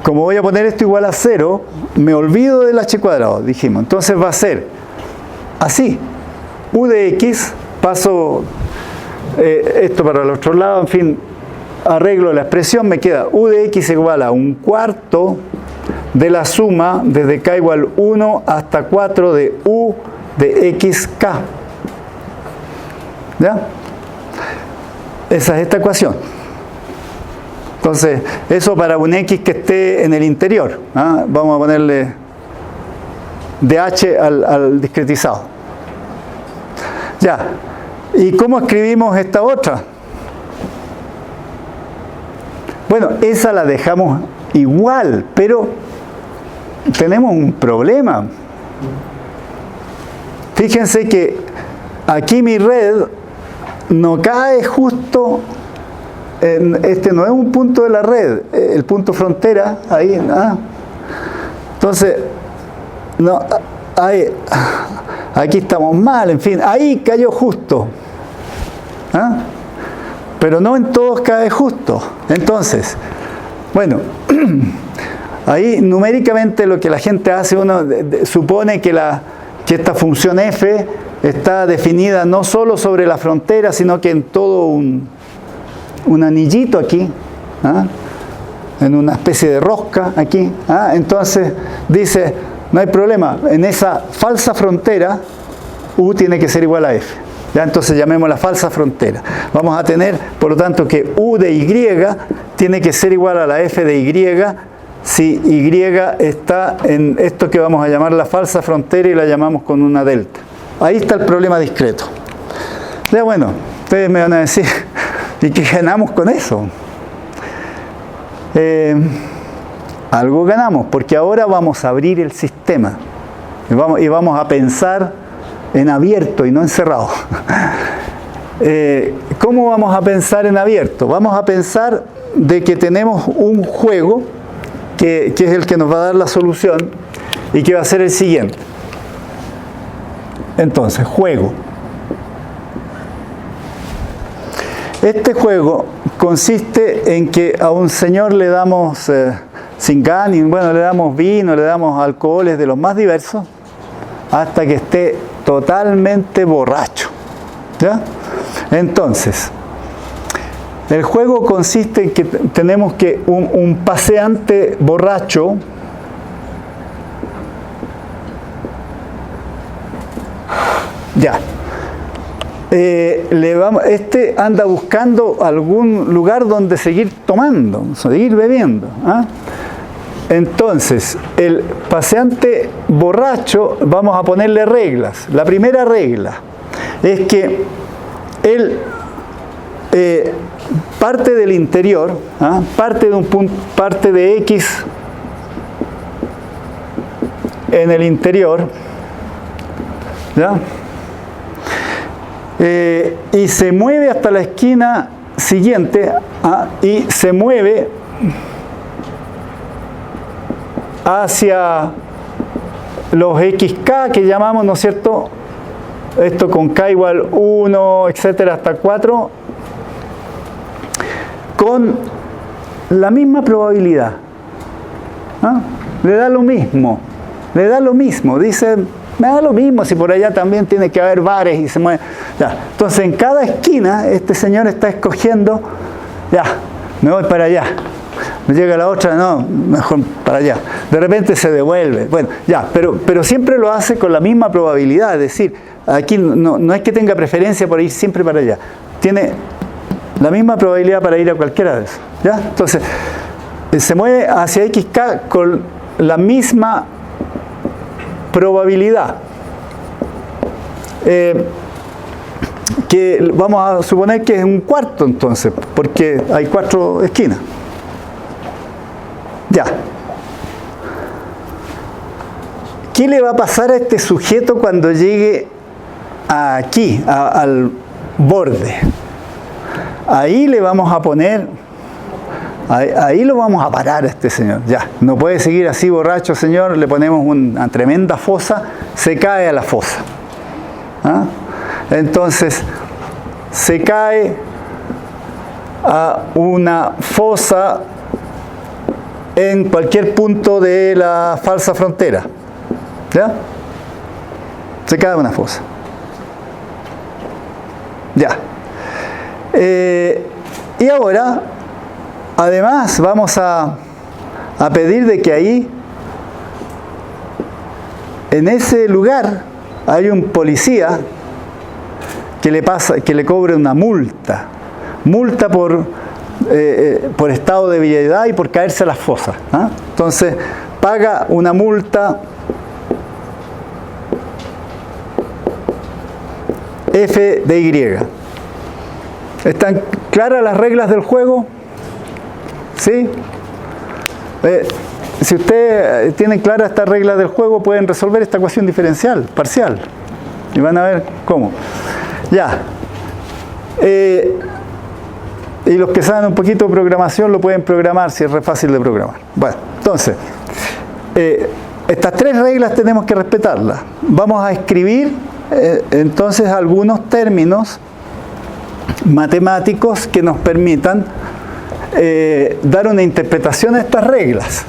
como voy a poner esto igual a 0, me olvido del h cuadrado, dijimos. Entonces va a ser así, u de x, paso esto para el otro lado, en fin, arreglo la expresión, me queda u de x igual a 1/4 de la suma desde k igual 1 hasta 4 de u de xk. ¿Ya? Esa es esta ecuación. Entonces, eso para un x que esté en el interior. ¿Ah? Vamos a ponerle dh al discretizado. Ya. ¿Y cómo escribimos esta otra? Bueno, esa la dejamos igual, pero tenemos un problema. Fíjense que aquí mi red no cae justo, este no es un punto de la red, el punto frontera, ahí, entonces, no, ahí, aquí estamos mal, en fin, ahí cayó justo, pero no en todos cae justo. Entonces, bueno, ahí numéricamente lo que la gente hace, uno supone que esta función f está definida no solo sobre la frontera, sino que en todo un anillito aquí, en una especie de rosca aquí. Entonces dice, no hay problema, en esa falsa frontera u tiene que ser igual a f. ¿Ya? Entonces llamémosla falsa frontera. Vamos a tener, por lo tanto, que u de y tiene que ser igual a la f de y si y está en esto que vamos a llamar la falsa frontera y la llamamos con una delta. Ahí está el problema discreto. Ya bueno, ustedes me van a decir, ¿y qué ganamos con eso? Algo ganamos, porque ahora vamos a abrir el sistema y vamos a pensar en abierto y no en cerrado. ¿Cómo vamos a pensar en abierto? Vamos a pensar de que tenemos un juego que es el que nos va a dar la solución y que va a ser el siguiente. Entonces, juego. Este juego consiste en que a un señor le damos Singanin, bueno, le damos vino, le damos alcoholes de los más diversos, hasta que esté totalmente borracho. ¿Ya? Entonces, el juego consiste en que tenemos que un paseante borracho ya. Este anda buscando algún lugar donde seguir tomando, seguir bebiendo. ¿Ah? Entonces, el paseante borracho, vamos a ponerle reglas. La primera regla es que él parte del interior, ¿ah? Parte de un punto, parte de X en el interior, ¿ya? Y se mueve hasta la esquina siguiente, ¿ah? Y se mueve hacia los XK que llamamos, ¿no es cierto? Esto con K igual 1, etcétera, hasta 4, con la misma probabilidad. ¿Ah? Le da lo mismo, dice, me da lo mismo si por allá también tiene que haber bares y se mueve. Ya. Entonces en cada esquina este señor está escogiendo, ya, me voy para allá. Me llega la otra, no, mejor para allá. De repente se devuelve. Bueno, ya, pero siempre lo hace con la misma probabilidad. Es decir, aquí no es que tenga preferencia por ir siempre para allá. Tiene la misma probabilidad para ir a cualquiera de esos. ¿Ya? Entonces, se mueve hacia XK con la misma probabilidad. Que vamos a suponer que es un cuarto entonces, porque hay 4 esquinas. Ya. ¿Qué le va a pasar a este sujeto cuando llegue aquí, al borde? Ahí le vamos a poner, ahí lo vamos a parar a este señor. Ya, no puede seguir así borracho, señor. Le ponemos una tremenda fosa, se cae a la fosa. ¿Ah? Entonces, se cae a una fosa en cualquier punto de la falsa frontera. ¿Ya? Se cae a una fosa. Ya. Y ahora, además, vamos a pedir de que ahí, en ese lugar, hay un policía que le cobre una multa. Multa por estado de ebriedad y por caerse a las fosas. ¿Ah? Entonces, paga una multa F de Y. ¿Están claras las reglas del juego? ¿Sí? Si ustedes tienen claras estas reglas del juego, pueden resolver esta ecuación diferencial, parcial. Y van a ver cómo. Ya. Y los que saben un poquito de programación lo pueden programar, si es re fácil de programar. Bueno, entonces, estas 3 reglas tenemos que respetarlas. Vamos a escribir entonces algunos términos matemáticos que nos permitan dar una interpretación a estas reglas.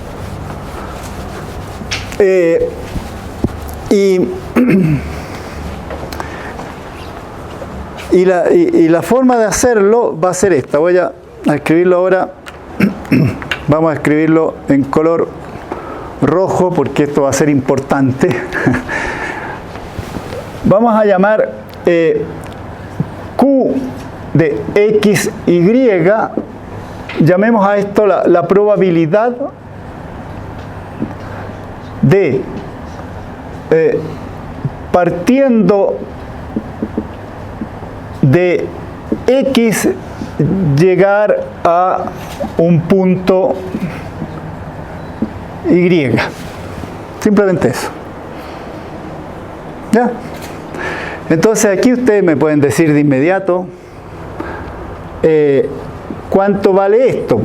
Y la forma de hacerlo va a ser esta. Voy a escribirlo ahora. Vamos a escribirlo en color rojo porque esto va a ser importante. Vamos a llamar Q de X, Y. Llamemos a esto la probabilidad de partiendo de X llegar a un punto Y. Simplemente eso. ¿Ya? Entonces aquí ustedes me pueden decir de inmediato ¿cuánto vale esto?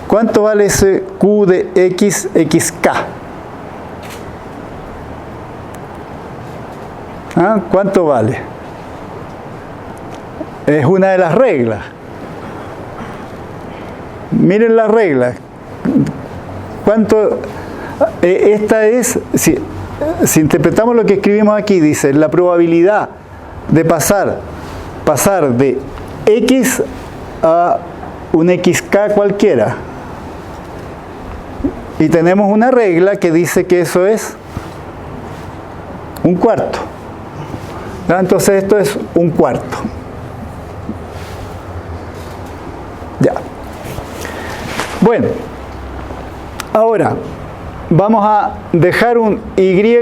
¿Cuánto vale ese Q de X, XK? ¿Ah? ¿Cuánto vale? es una de las reglas. Miren las reglas. ¿Cuánto? Esta es, si interpretamos lo que escribimos aquí, dice la probabilidad de pasar de X a un XK cualquiera. Y tenemos una regla que dice que eso es un cuarto. Entonces esto es un cuarto. Ya. Bueno, ahora vamos a dejar un Y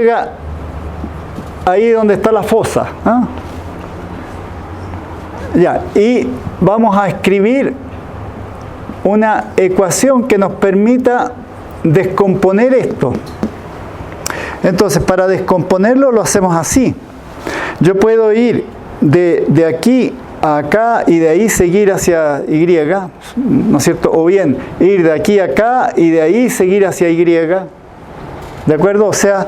ahí donde está la fosa. ¿Ah? Ya, y vamos a escribir una ecuación que nos permita descomponer esto. Entonces, para descomponerlo lo hacemos así. Yo puedo ir de aquí a acá y de ahí seguir hacia Y, ¿no es cierto? O bien ir de aquí a acá y de ahí seguir hacia Y. ¿De acuerdo? O sea,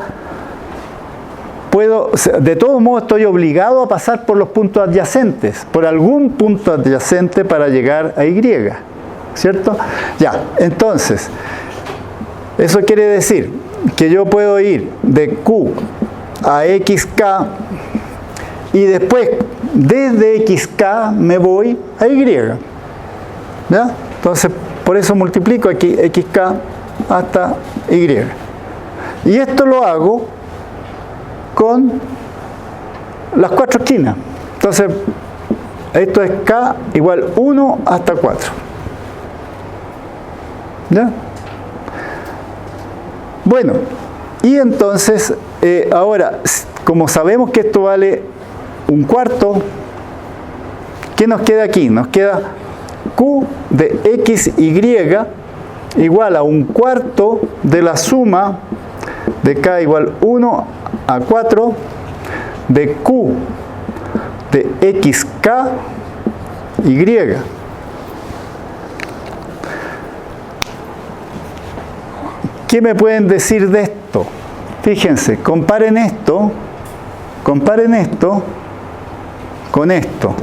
de todos modos estoy obligado a pasar por los puntos adyacentes, por algún punto adyacente para llegar a Y, ¿cierto? Ya, entonces, eso quiere decir que yo puedo ir de Q a XK y después desde XK me voy a Y, ¿ya? Entonces, por eso multiplico aquí XK hasta Y. Y esto lo hago con las 4 esquinas. Entonces, esto es K igual 1 hasta 4. ¿Ya? Bueno, y entonces, ahora, como sabemos que esto vale un cuarto, ¿qué nos queda aquí? Nos queda Q de XY igual a un cuarto de la suma de K igual 1 a 4 de Q de XK Y. ¿Qué me pueden decir de esto? Fíjense, comparen esto con esto.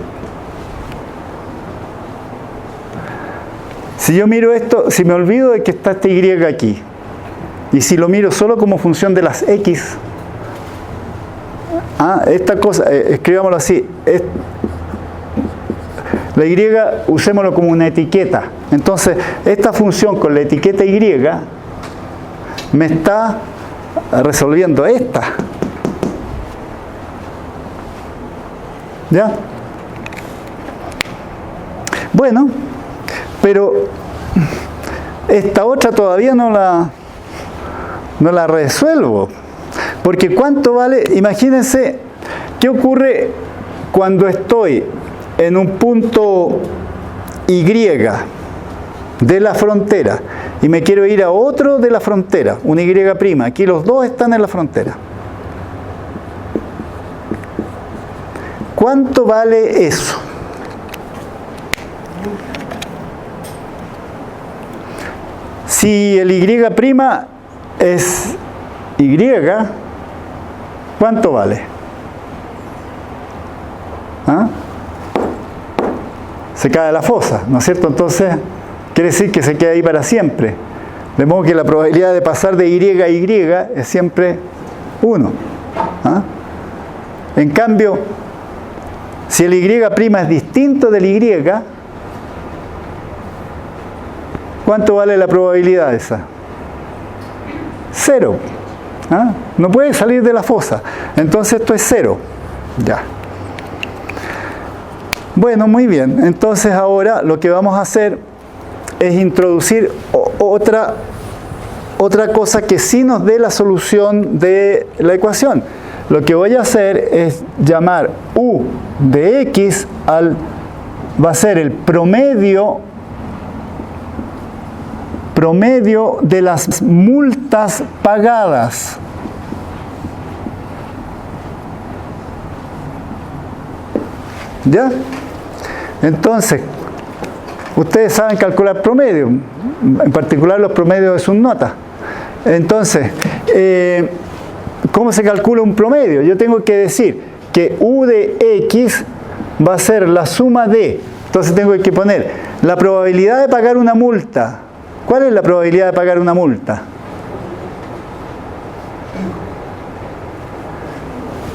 Si yo miro esto, si me olvido de que está este Y aquí, y si lo miro solo como función de las X, esta cosa, escribámoslo así, la Y usémoslo como una etiqueta. Entonces, esta función con la etiqueta Y me está resolviendo esta. ¿Ya? Bueno, pero esta otra todavía no la resuelvo. Porque ¿cuánto vale? Imagínense, ¿qué ocurre cuando estoy en un punto Y de la frontera y me quiero ir a otro de la frontera, un Y'? Aquí los dos están en la frontera. ¿Cuánto vale eso? Si el Y' es Y, ¿cuánto vale? Se cae la fosa, ¿no es cierto? Entonces, quiere decir que se queda ahí para siempre. De modo que la probabilidad de pasar de Y a Y es siempre 1. En cambio, si el Y' es distinto del Y, ¿cuánto vale la probabilidad esa? 0. No puede salir de la fosa. Entonces esto es 0. Ya. Bueno, muy bien. Entonces ahora lo que vamos a hacer es introducir otra cosa que sí nos dé la solución de la ecuación. Lo que voy a hacer es llamar U de X va a ser el promedio de las multas pagadas. ¿Ya? Entonces, ustedes saben calcular promedio, en particular los promedios de sus notas. Entonces, ¿cómo se calcula un promedio? Yo tengo que decir que U de X va a ser la suma de, entonces tengo que poner la probabilidad de pagar una multa. ¿Cuál es la probabilidad de pagar una multa?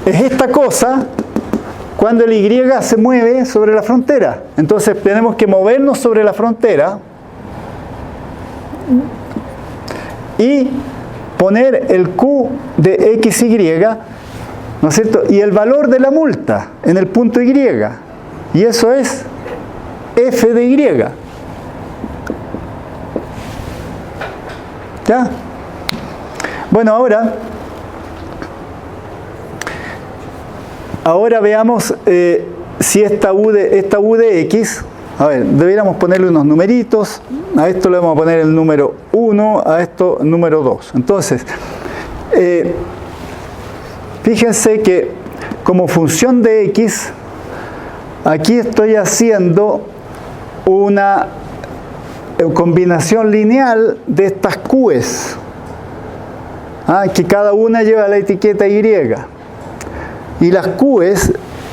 Es esta cosa cuando el Y se mueve sobre la frontera. Entonces tenemos que movernos sobre la frontera y poner el Q de XY, ¿no es cierto? Y el valor de la multa en el punto Y. Y eso es F de Y. ¿Ya? Bueno, ahora veamos si esta U de X, a ver, deberíamos ponerle unos numeritos. A esto le vamos a poner el número 1, a esto el número 2. Entonces, fíjense que como función de X, aquí estoy haciendo una combinación lineal de estas Q's, que cada una lleva la etiqueta Y. Y las Q's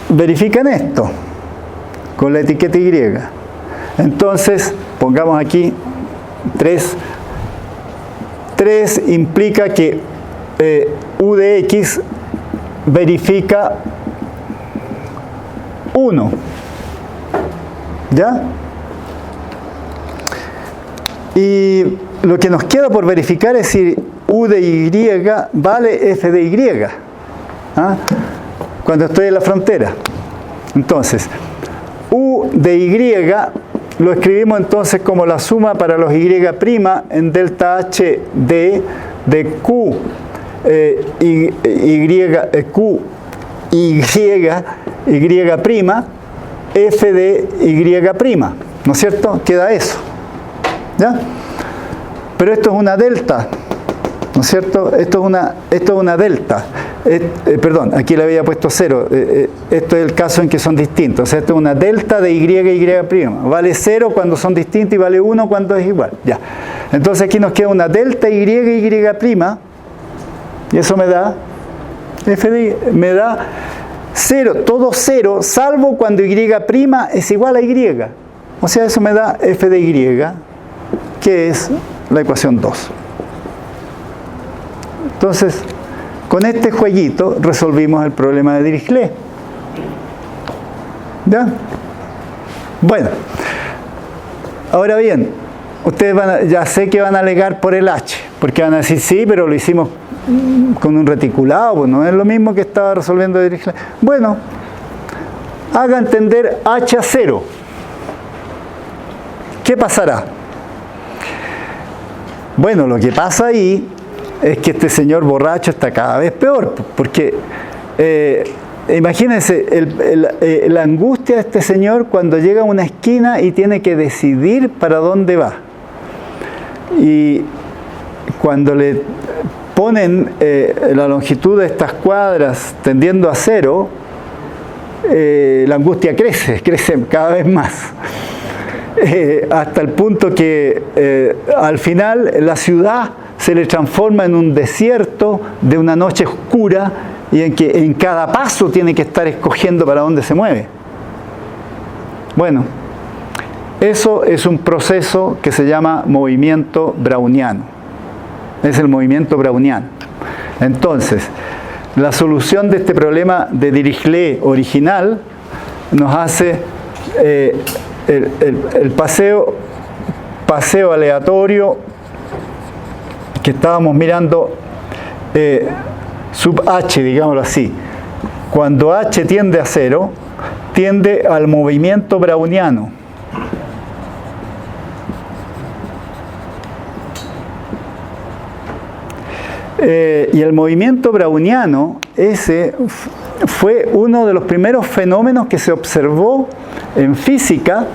verifican esto con la etiqueta Y. Entonces, pongamos aquí 3. 3 implica que U de X verifica 1. ¿Ya? Y lo que nos queda por verificar es si U de Y vale F de Y. Cuando estoy en la frontera. Entonces, U de Y lo escribimos entonces como la suma para los Y' en delta H de Q Q Y F de Y', ¿no es cierto? Queda eso. ¿Ya? Pero esto es una delta, ¿no es cierto? Esto es una delta. Perdón, aquí le había puesto 0. Esto es el caso en que son distintos. O sea, esto es una delta de Y'. Vale 0 cuando son distintos y vale 1 cuando es igual. Ya. Entonces aquí nos queda una delta Y'. Y eso me da me da 0, todo 0, salvo cuando Y' es igual a Y. O sea, eso me da F de Y, que es la ecuación 2. Entonces, con este jueguito resolvimos el problema de Dirichlet. ¿Ya? Bueno, ahora bien, ustedes ya sé que van a alegar por el H, porque van a decir, sí, pero lo hicimos con un reticulado, pues no es lo mismo que estaba resolviendo Dirichlet. Bueno, haga entender H a 0. ¿Qué pasará? Bueno, lo que pasa ahí es que este señor borracho está cada vez peor, porque imagínense la angustia de este señor cuando llega a una esquina y tiene que decidir para dónde va. Y cuando le ponen la longitud de estas cuadras tendiendo a 0, la angustia crece cada vez más. Hasta el punto que al final la ciudad se le transforma en un desierto de una noche oscura y en que en cada paso tiene que estar escogiendo para dónde se mueve. Bueno, eso es un proceso que se llama movimiento browniano. Es el movimiento browniano. Entonces, la solución de este problema de Dirichlet original nos hace el paseo aleatorio que estábamos mirando sub H, digámoslo así. Cuando H tiende a 0, tiende al movimiento browniano. Y el movimiento browniano, ese fue uno de los primeros fenómenos que se observó en física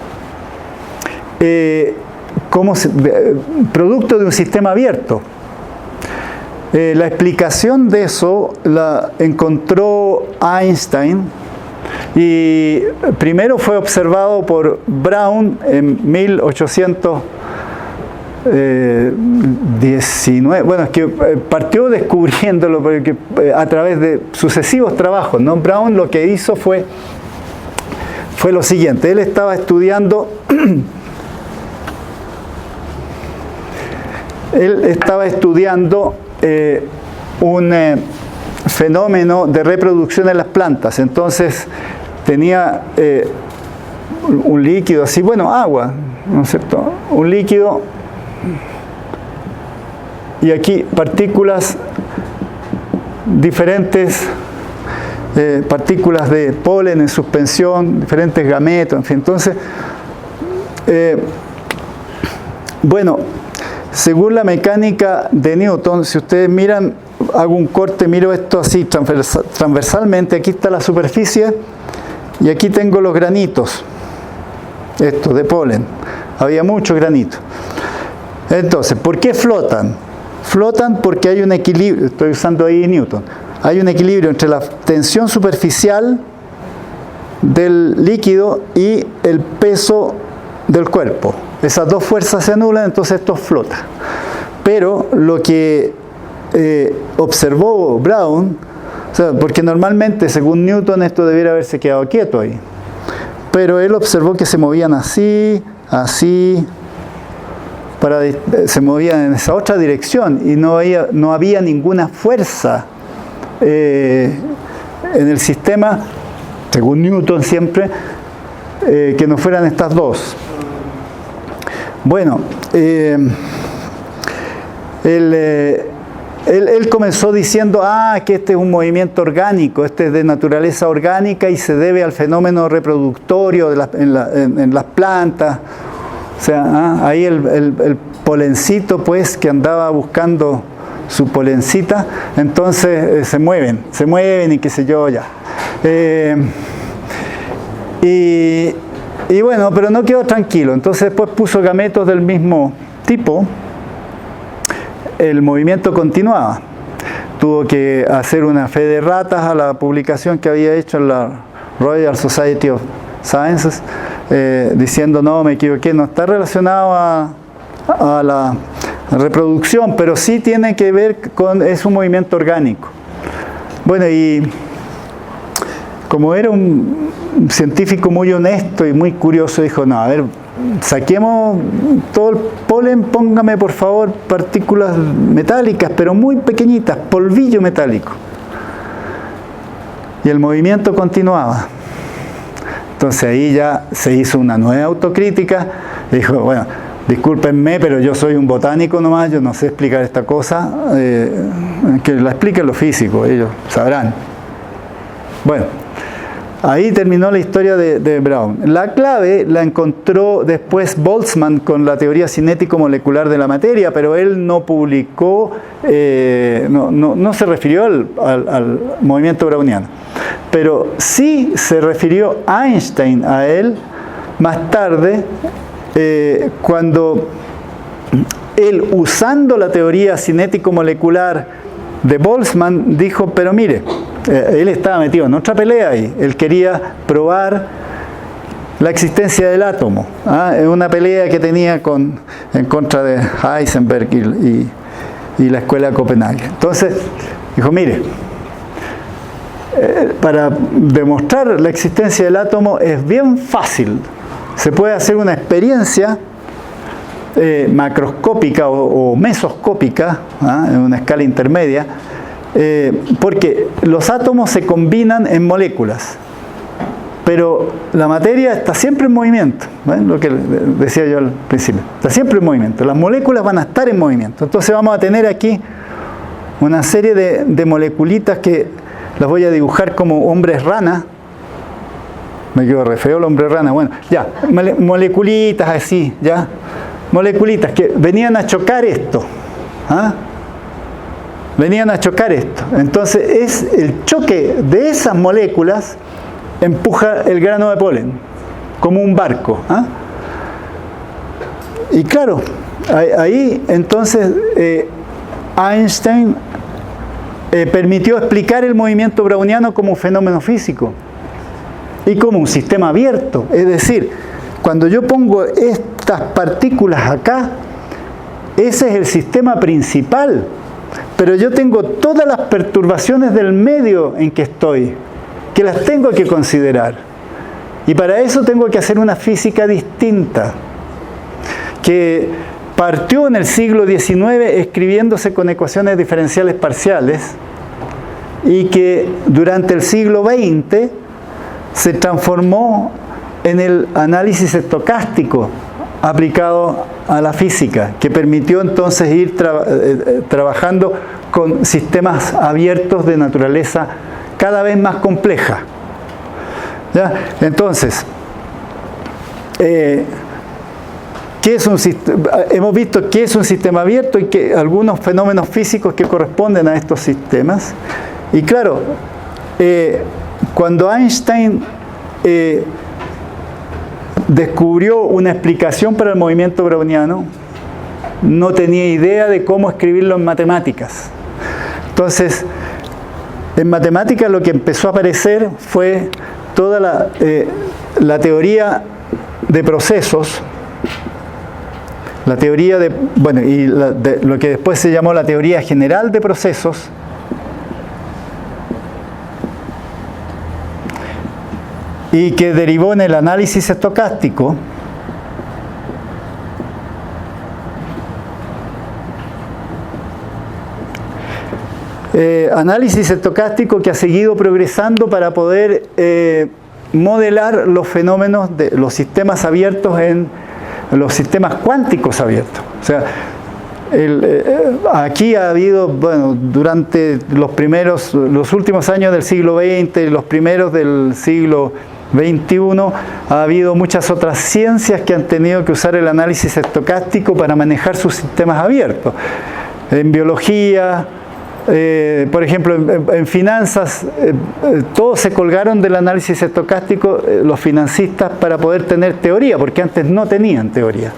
como producto de un sistema abierto. La explicación de eso la encontró Einstein y primero fue observado por Brown en 1819. Bueno, es que partió descubriéndolo porque, a través de sucesivos trabajos, ¿no? Brown lo que hizo fue fue lo siguiente. Él estaba estudiando un fenómeno de reproducción en las plantas. Entonces tenía un líquido así, bueno, agua, ¿no es cierto? Un líquido, y aquí partículas diferentes, partículas de polen en suspensión, diferentes gametos, en fin. Entonces, bueno, según la mecánica de Newton, si ustedes miran, hago un corte, miro esto así transversalmente, aquí está la superficie y aquí tengo los granitos, estos de polen, había muchos granitos. Entonces, ¿por qué flotan? Flotan porque hay un equilibrio, estoy usando ahí Newton, hay un equilibrio entre la tensión superficial del líquido y el peso del cuerpo. Esas dos fuerzas se anulan, entonces esto flota. Pero lo que observó Brown, o sea, porque normalmente según Newton esto debiera haberse quedado quieto ahí, pero él observó que se movían así, así, se movían en esa otra dirección y no había ninguna fuerza en el sistema, según Newton siempre, que no fueran estas dos. Bueno, él comenzó diciendo, que este es un movimiento orgánico, este es de naturaleza orgánica y se debe al fenómeno reproductorio en las plantas. O sea, ahí el polencito, pues, que andaba buscando su polencita, entonces se mueven y qué sé yo, ya. Y bueno, pero no quedó tranquilo, entonces después puso gametos del mismo tipo, el movimiento continuaba. Tuvo que hacer una fe de ratas a la publicación que había hecho en la Royal Society of Sciences, diciendo, no, me equivoqué, no está relacionado a la reproducción, pero sí tiene que ver es un movimiento orgánico. Bueno, y como era un científico muy honesto y muy curioso, dijo, no, a ver, saquemos todo el polen, póngame por favor partículas metálicas, pero muy pequeñitas, polvillo metálico. Y el movimiento continuaba. Entonces ahí ya se hizo una nueva autocrítica, dijo, bueno, discúlpenme, pero yo soy un botánico nomás, yo no sé explicar esta cosa, que la expliquen los físicos, ellos sabrán. Bueno, ahí terminó la historia de Brown. La clave la encontró después Boltzmann con la teoría cinético-molecular de la materia, pero él no publicó, no se refirió al movimiento browniano. Pero sí se refirió Einstein a él más tarde, cuando él, usando la teoría cinético-molecular de Boltzmann, dijo, pero mire, él estaba metido en otra pelea ahí, él quería probar la existencia del átomo, en una pelea que tenía en contra de Heisenberg y la escuela de Copenhague. Entonces dijo, mire, para demostrar la existencia del átomo es bien fácil, se puede hacer una experiencia macroscópica o mesoscópica, en una escala intermedia, porque los átomos se combinan en moléculas, pero la materia está siempre en movimiento, lo que decía yo al principio, está siempre en movimiento, las moléculas van a estar en movimiento. Entonces vamos a tener aquí una serie de moleculitas que las voy a dibujar como hombres rana. Me quedo re feo el hombre rana. Bueno, ya, moleculitas así, ya, moleculitas que venían a chocar esto, venían a chocar esto. Entonces es el choque de esas moléculas empuja el grano de polen como un barco. Y claro, ahí entonces Einstein permitió explicar el movimiento browniano como un fenómeno físico y como un sistema abierto. Es decir, cuando yo pongo estas partículas acá, ese es el sistema principal, pero yo tengo todas las perturbaciones del medio en que estoy, que las tengo que considerar. Y para eso tengo que hacer una física distinta, que partió en el siglo XIX escribiéndose con ecuaciones diferenciales parciales y que durante el siglo XX se transformó en el análisis estocástico aplicado a la física, que permitió entonces ir trabajando con sistemas abiertos de naturaleza cada vez más compleja. ¿Ya? Entonces, hemos visto qué es un sistema abierto y algunos fenómenos físicos que corresponden a estos sistemas. Y claro, cuando Einstein descubrió una explicación para el movimiento browniano, no tenía idea de cómo escribirlo en matemáticas. Entonces, en matemáticas lo que empezó a aparecer fue toda la teoría de procesos, la teoría de, bueno, y lo que después se llamó la teoría general de procesos, y que derivó en el análisis estocástico. Análisis estocástico que ha seguido progresando para poder modelar los fenómenos de los sistemas abiertos en los sistemas cuánticos abiertos. O sea, aquí ha habido, bueno, durante los últimos años del siglo XX y los primeros del siglo XXI, ha habido muchas otras ciencias que han tenido que usar el análisis estocástico para manejar sus sistemas abiertos. En biología, por ejemplo, en finanzas, todos se colgaron del análisis estocástico, los financistas, para poder tener teoría, porque antes no tenían teoría.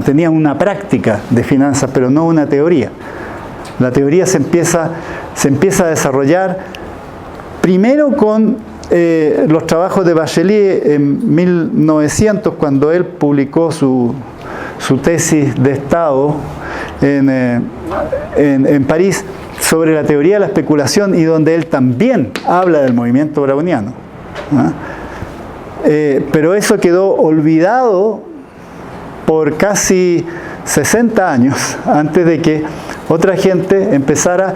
Tenían una práctica de finanzas, pero no una teoría. La teoría se empieza a desarrollar primero con los trabajos de Bachelier en 1900, cuando él publicó su tesis de Estado en París sobre la teoría de la especulación, y donde él también habla del movimiento browniano. Pero eso quedó olvidado por casi 60 años antes de que otra gente empezara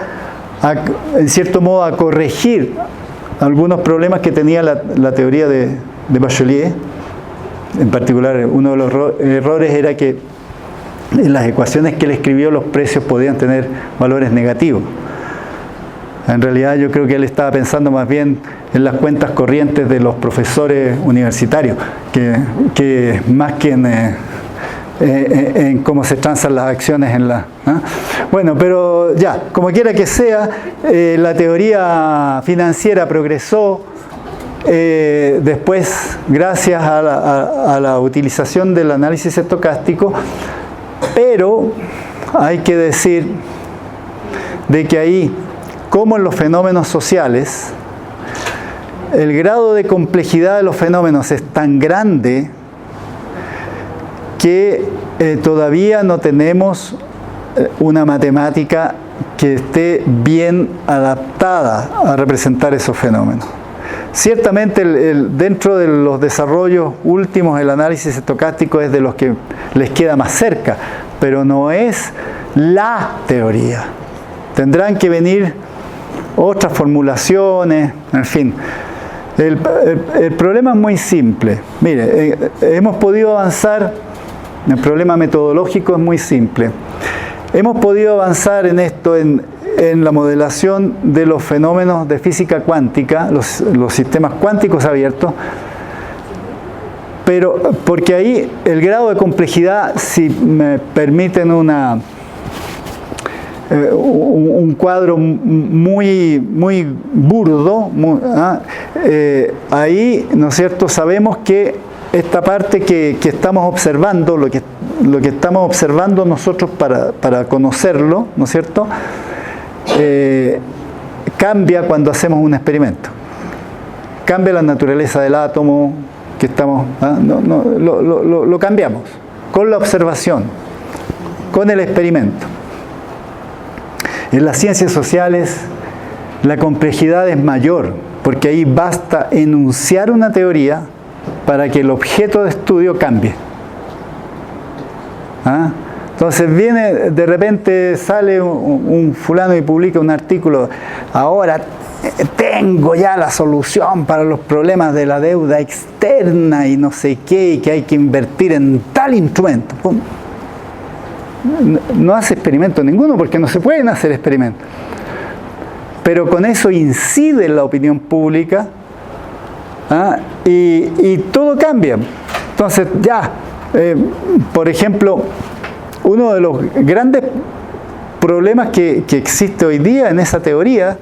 en cierto modo a corregir algunos problemas que tenía la teoría de Bachelier. En particular, uno de los errores era que en las ecuaciones que él escribió los precios podían tener valores negativos. En realidad yo creo que él estaba pensando más bien en las cuentas corrientes de los profesores universitarios, que más que en cómo se transan las acciones en la... Bueno, pero ya, como quiera que sea, la teoría financiera progresó después gracias a la utilización del análisis estocástico, pero hay que decir de que ahí, como en los fenómenos sociales, el grado de complejidad de los fenómenos es tan grande que todavía no tenemos una matemática que esté bien adaptada a representar esos fenómenos. Ciertamente dentro de los desarrollos últimos, el análisis estocástico es de los que les queda más cerca, pero no es la teoría. Tendrán que venir otras formulaciones, en fin. El problema es muy simple. Mire, hemos podido avanzar, el problema metodológico es muy simple. Hemos podido avanzar en esto, en la modelación de los fenómenos de física cuántica, los sistemas cuánticos abiertos, pero porque ahí el grado de complejidad, si me permiten un cuadro muy burdo, ahí, ¿no es cierto?, sabemos que esta parte que estamos observando, lo que estamos observando nosotros para conocerlo, ¿no es cierto?, cambia cuando hacemos un experimento. Cambia la naturaleza del átomo que estamos... lo cambiamos con la observación, con el experimento. En las ciencias sociales la complejidad es mayor, porque ahí basta enunciar una teoría para que el objeto de estudio cambie. ¿Ah? Entonces de repente sale un fulano y publica un artículo, ahora tengo ya la solución para los problemas de la deuda externa y no sé qué, y que hay que invertir en tal instrumento. ¡Pum! No hace experimento ninguno porque no se pueden hacer experimentos. Pero con eso incide en la opinión pública, ¿ah? y todo cambia. Entonces ya, por ejemplo, uno de los grandes problemas que existe hoy día en esa teoría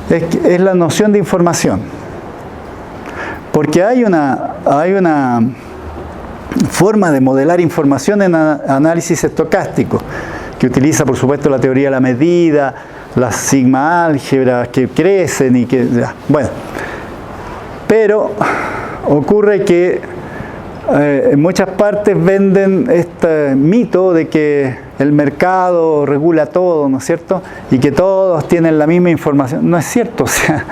es la noción de información. Porque hay una forma de modelar información en análisis estocástico, que utiliza, por supuesto, la teoría de la medida, las sigma álgebras que crecen y que... Bueno, pero ocurre que en muchas partes venden este mito de que el mercado regula todo, ¿no es cierto? Y que todos tienen la misma información. No es cierto, o sea,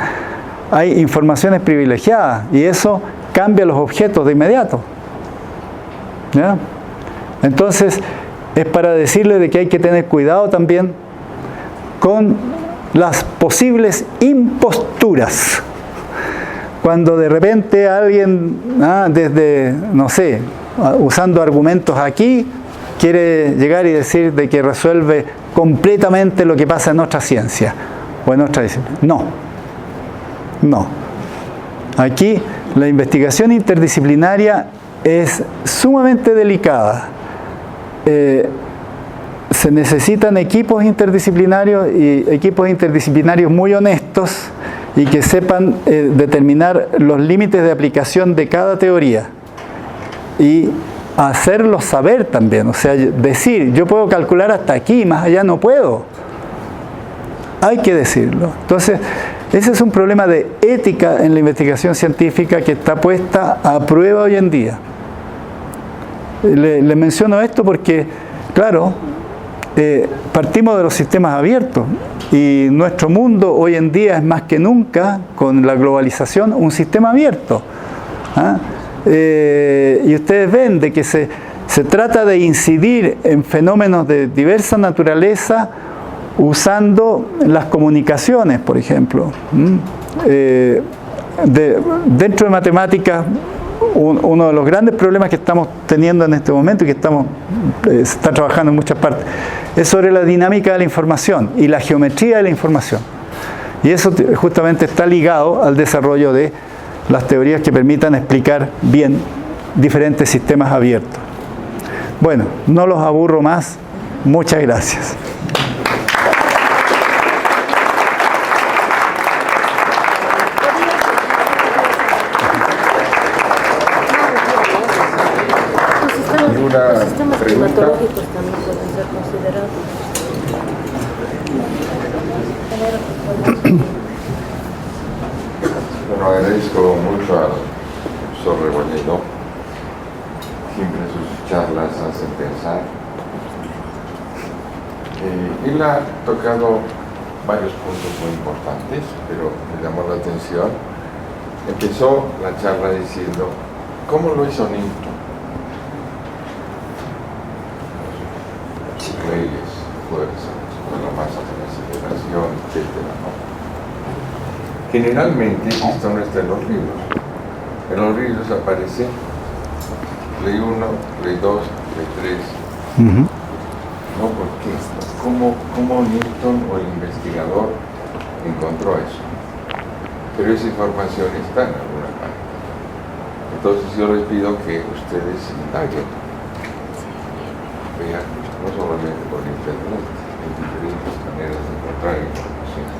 hay informaciones privilegiadas y eso cambia los objetos de inmediato. ¿Ya? Entonces, es para decirle de que hay que tener cuidado también con las posibles imposturas. Cuando de repente alguien, desde, no sé, usando argumentos aquí, quiere llegar y decir de que resuelve completamente lo que pasa en nuestra ciencia o en nuestra disciplina. No. Aquí la investigación interdisciplinaria es sumamente delicada. Se necesitan equipos interdisciplinarios y equipos interdisciplinarios muy honestos y que sepan determinar los límites de aplicación de cada teoría y hacerlo saber también, o sea, decir, yo puedo calcular hasta aquí, más allá no puedo. Hay que decirlo. Entonces, ese es un problema de ética en la investigación científica que está puesta a prueba hoy en día. Le menciono esto porque, claro, partimos de los sistemas abiertos y nuestro mundo hoy en día es más que nunca, con la globalización, un sistema abierto. ¿Ah? Y ustedes ven de que se trata de incidir en fenómenos de diversa naturaleza usando las comunicaciones, por ejemplo. Dentro de matemáticas, uno de los grandes problemas que estamos teniendo en este momento y que se está trabajando en muchas partes es sobre la dinámica de la información y la geometría de la información. Y eso justamente está ligado al desarrollo de las teorías que permitan explicar bien diferentes sistemas abiertos. Bueno, no los aburro más. Muchas gracias. Los sistemas climatológicos también pueden ser considerados. Bueno, agradezco mucho al profesor Rebolledo. Siempre sus charlas hacen pensar. Él ha tocado varios puntos muy importantes, pero me llamó la atención. Empezó la charla diciendo, ¿cómo lo hizo Newton? Leyes, fuerza, la masa de la aceleración, etc. ¿no? Generalmente esto no está en los libros. En los libros aparece ley 1, ley 2, ley 3. ¿No? ¿Por qué? ¿Cómo Newton o el investigador encontró eso? Pero esa información está en alguna parte. Entonces yo les pido que ustedes indaguen. Vean, no solamente por internet, hay diferentes maneras de encontrar información.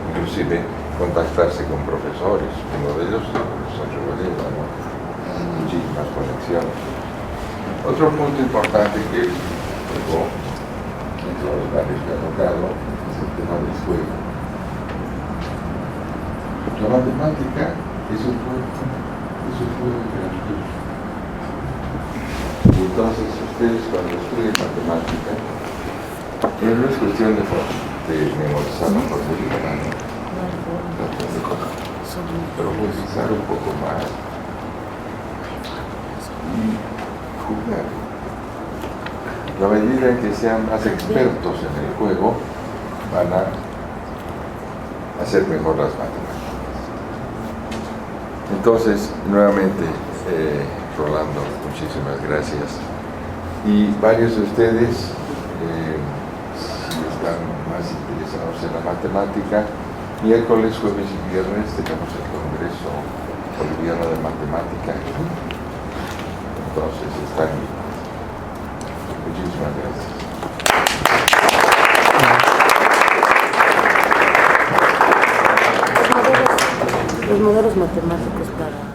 Inclusive contactarse con profesores, uno de ellos es el profesor Rebolledo, ¿no? Muchísimas conexiones. Otro punto importante que tocó, entre los varios que ha tocado, es el tema del juego. La matemática es un juego creativo. Y entonces ustedes cuando estudian matemática, pero no es cuestión de memorizar la fórmula, ¿no? Profundizar un poco más y jugar. La medida en que sean más expertos en el juego, van a hacer mejor las matemáticas. Entonces, nuevamente, Rolando, muchísimas gracias. Y varios de ustedes, si están más interesados en la matemática, miércoles, jueves y viernes tenemos el Congreso Boliviano de Matemática. Entonces, están invitados. Muchísimas gracias. Los modelos matemáticos para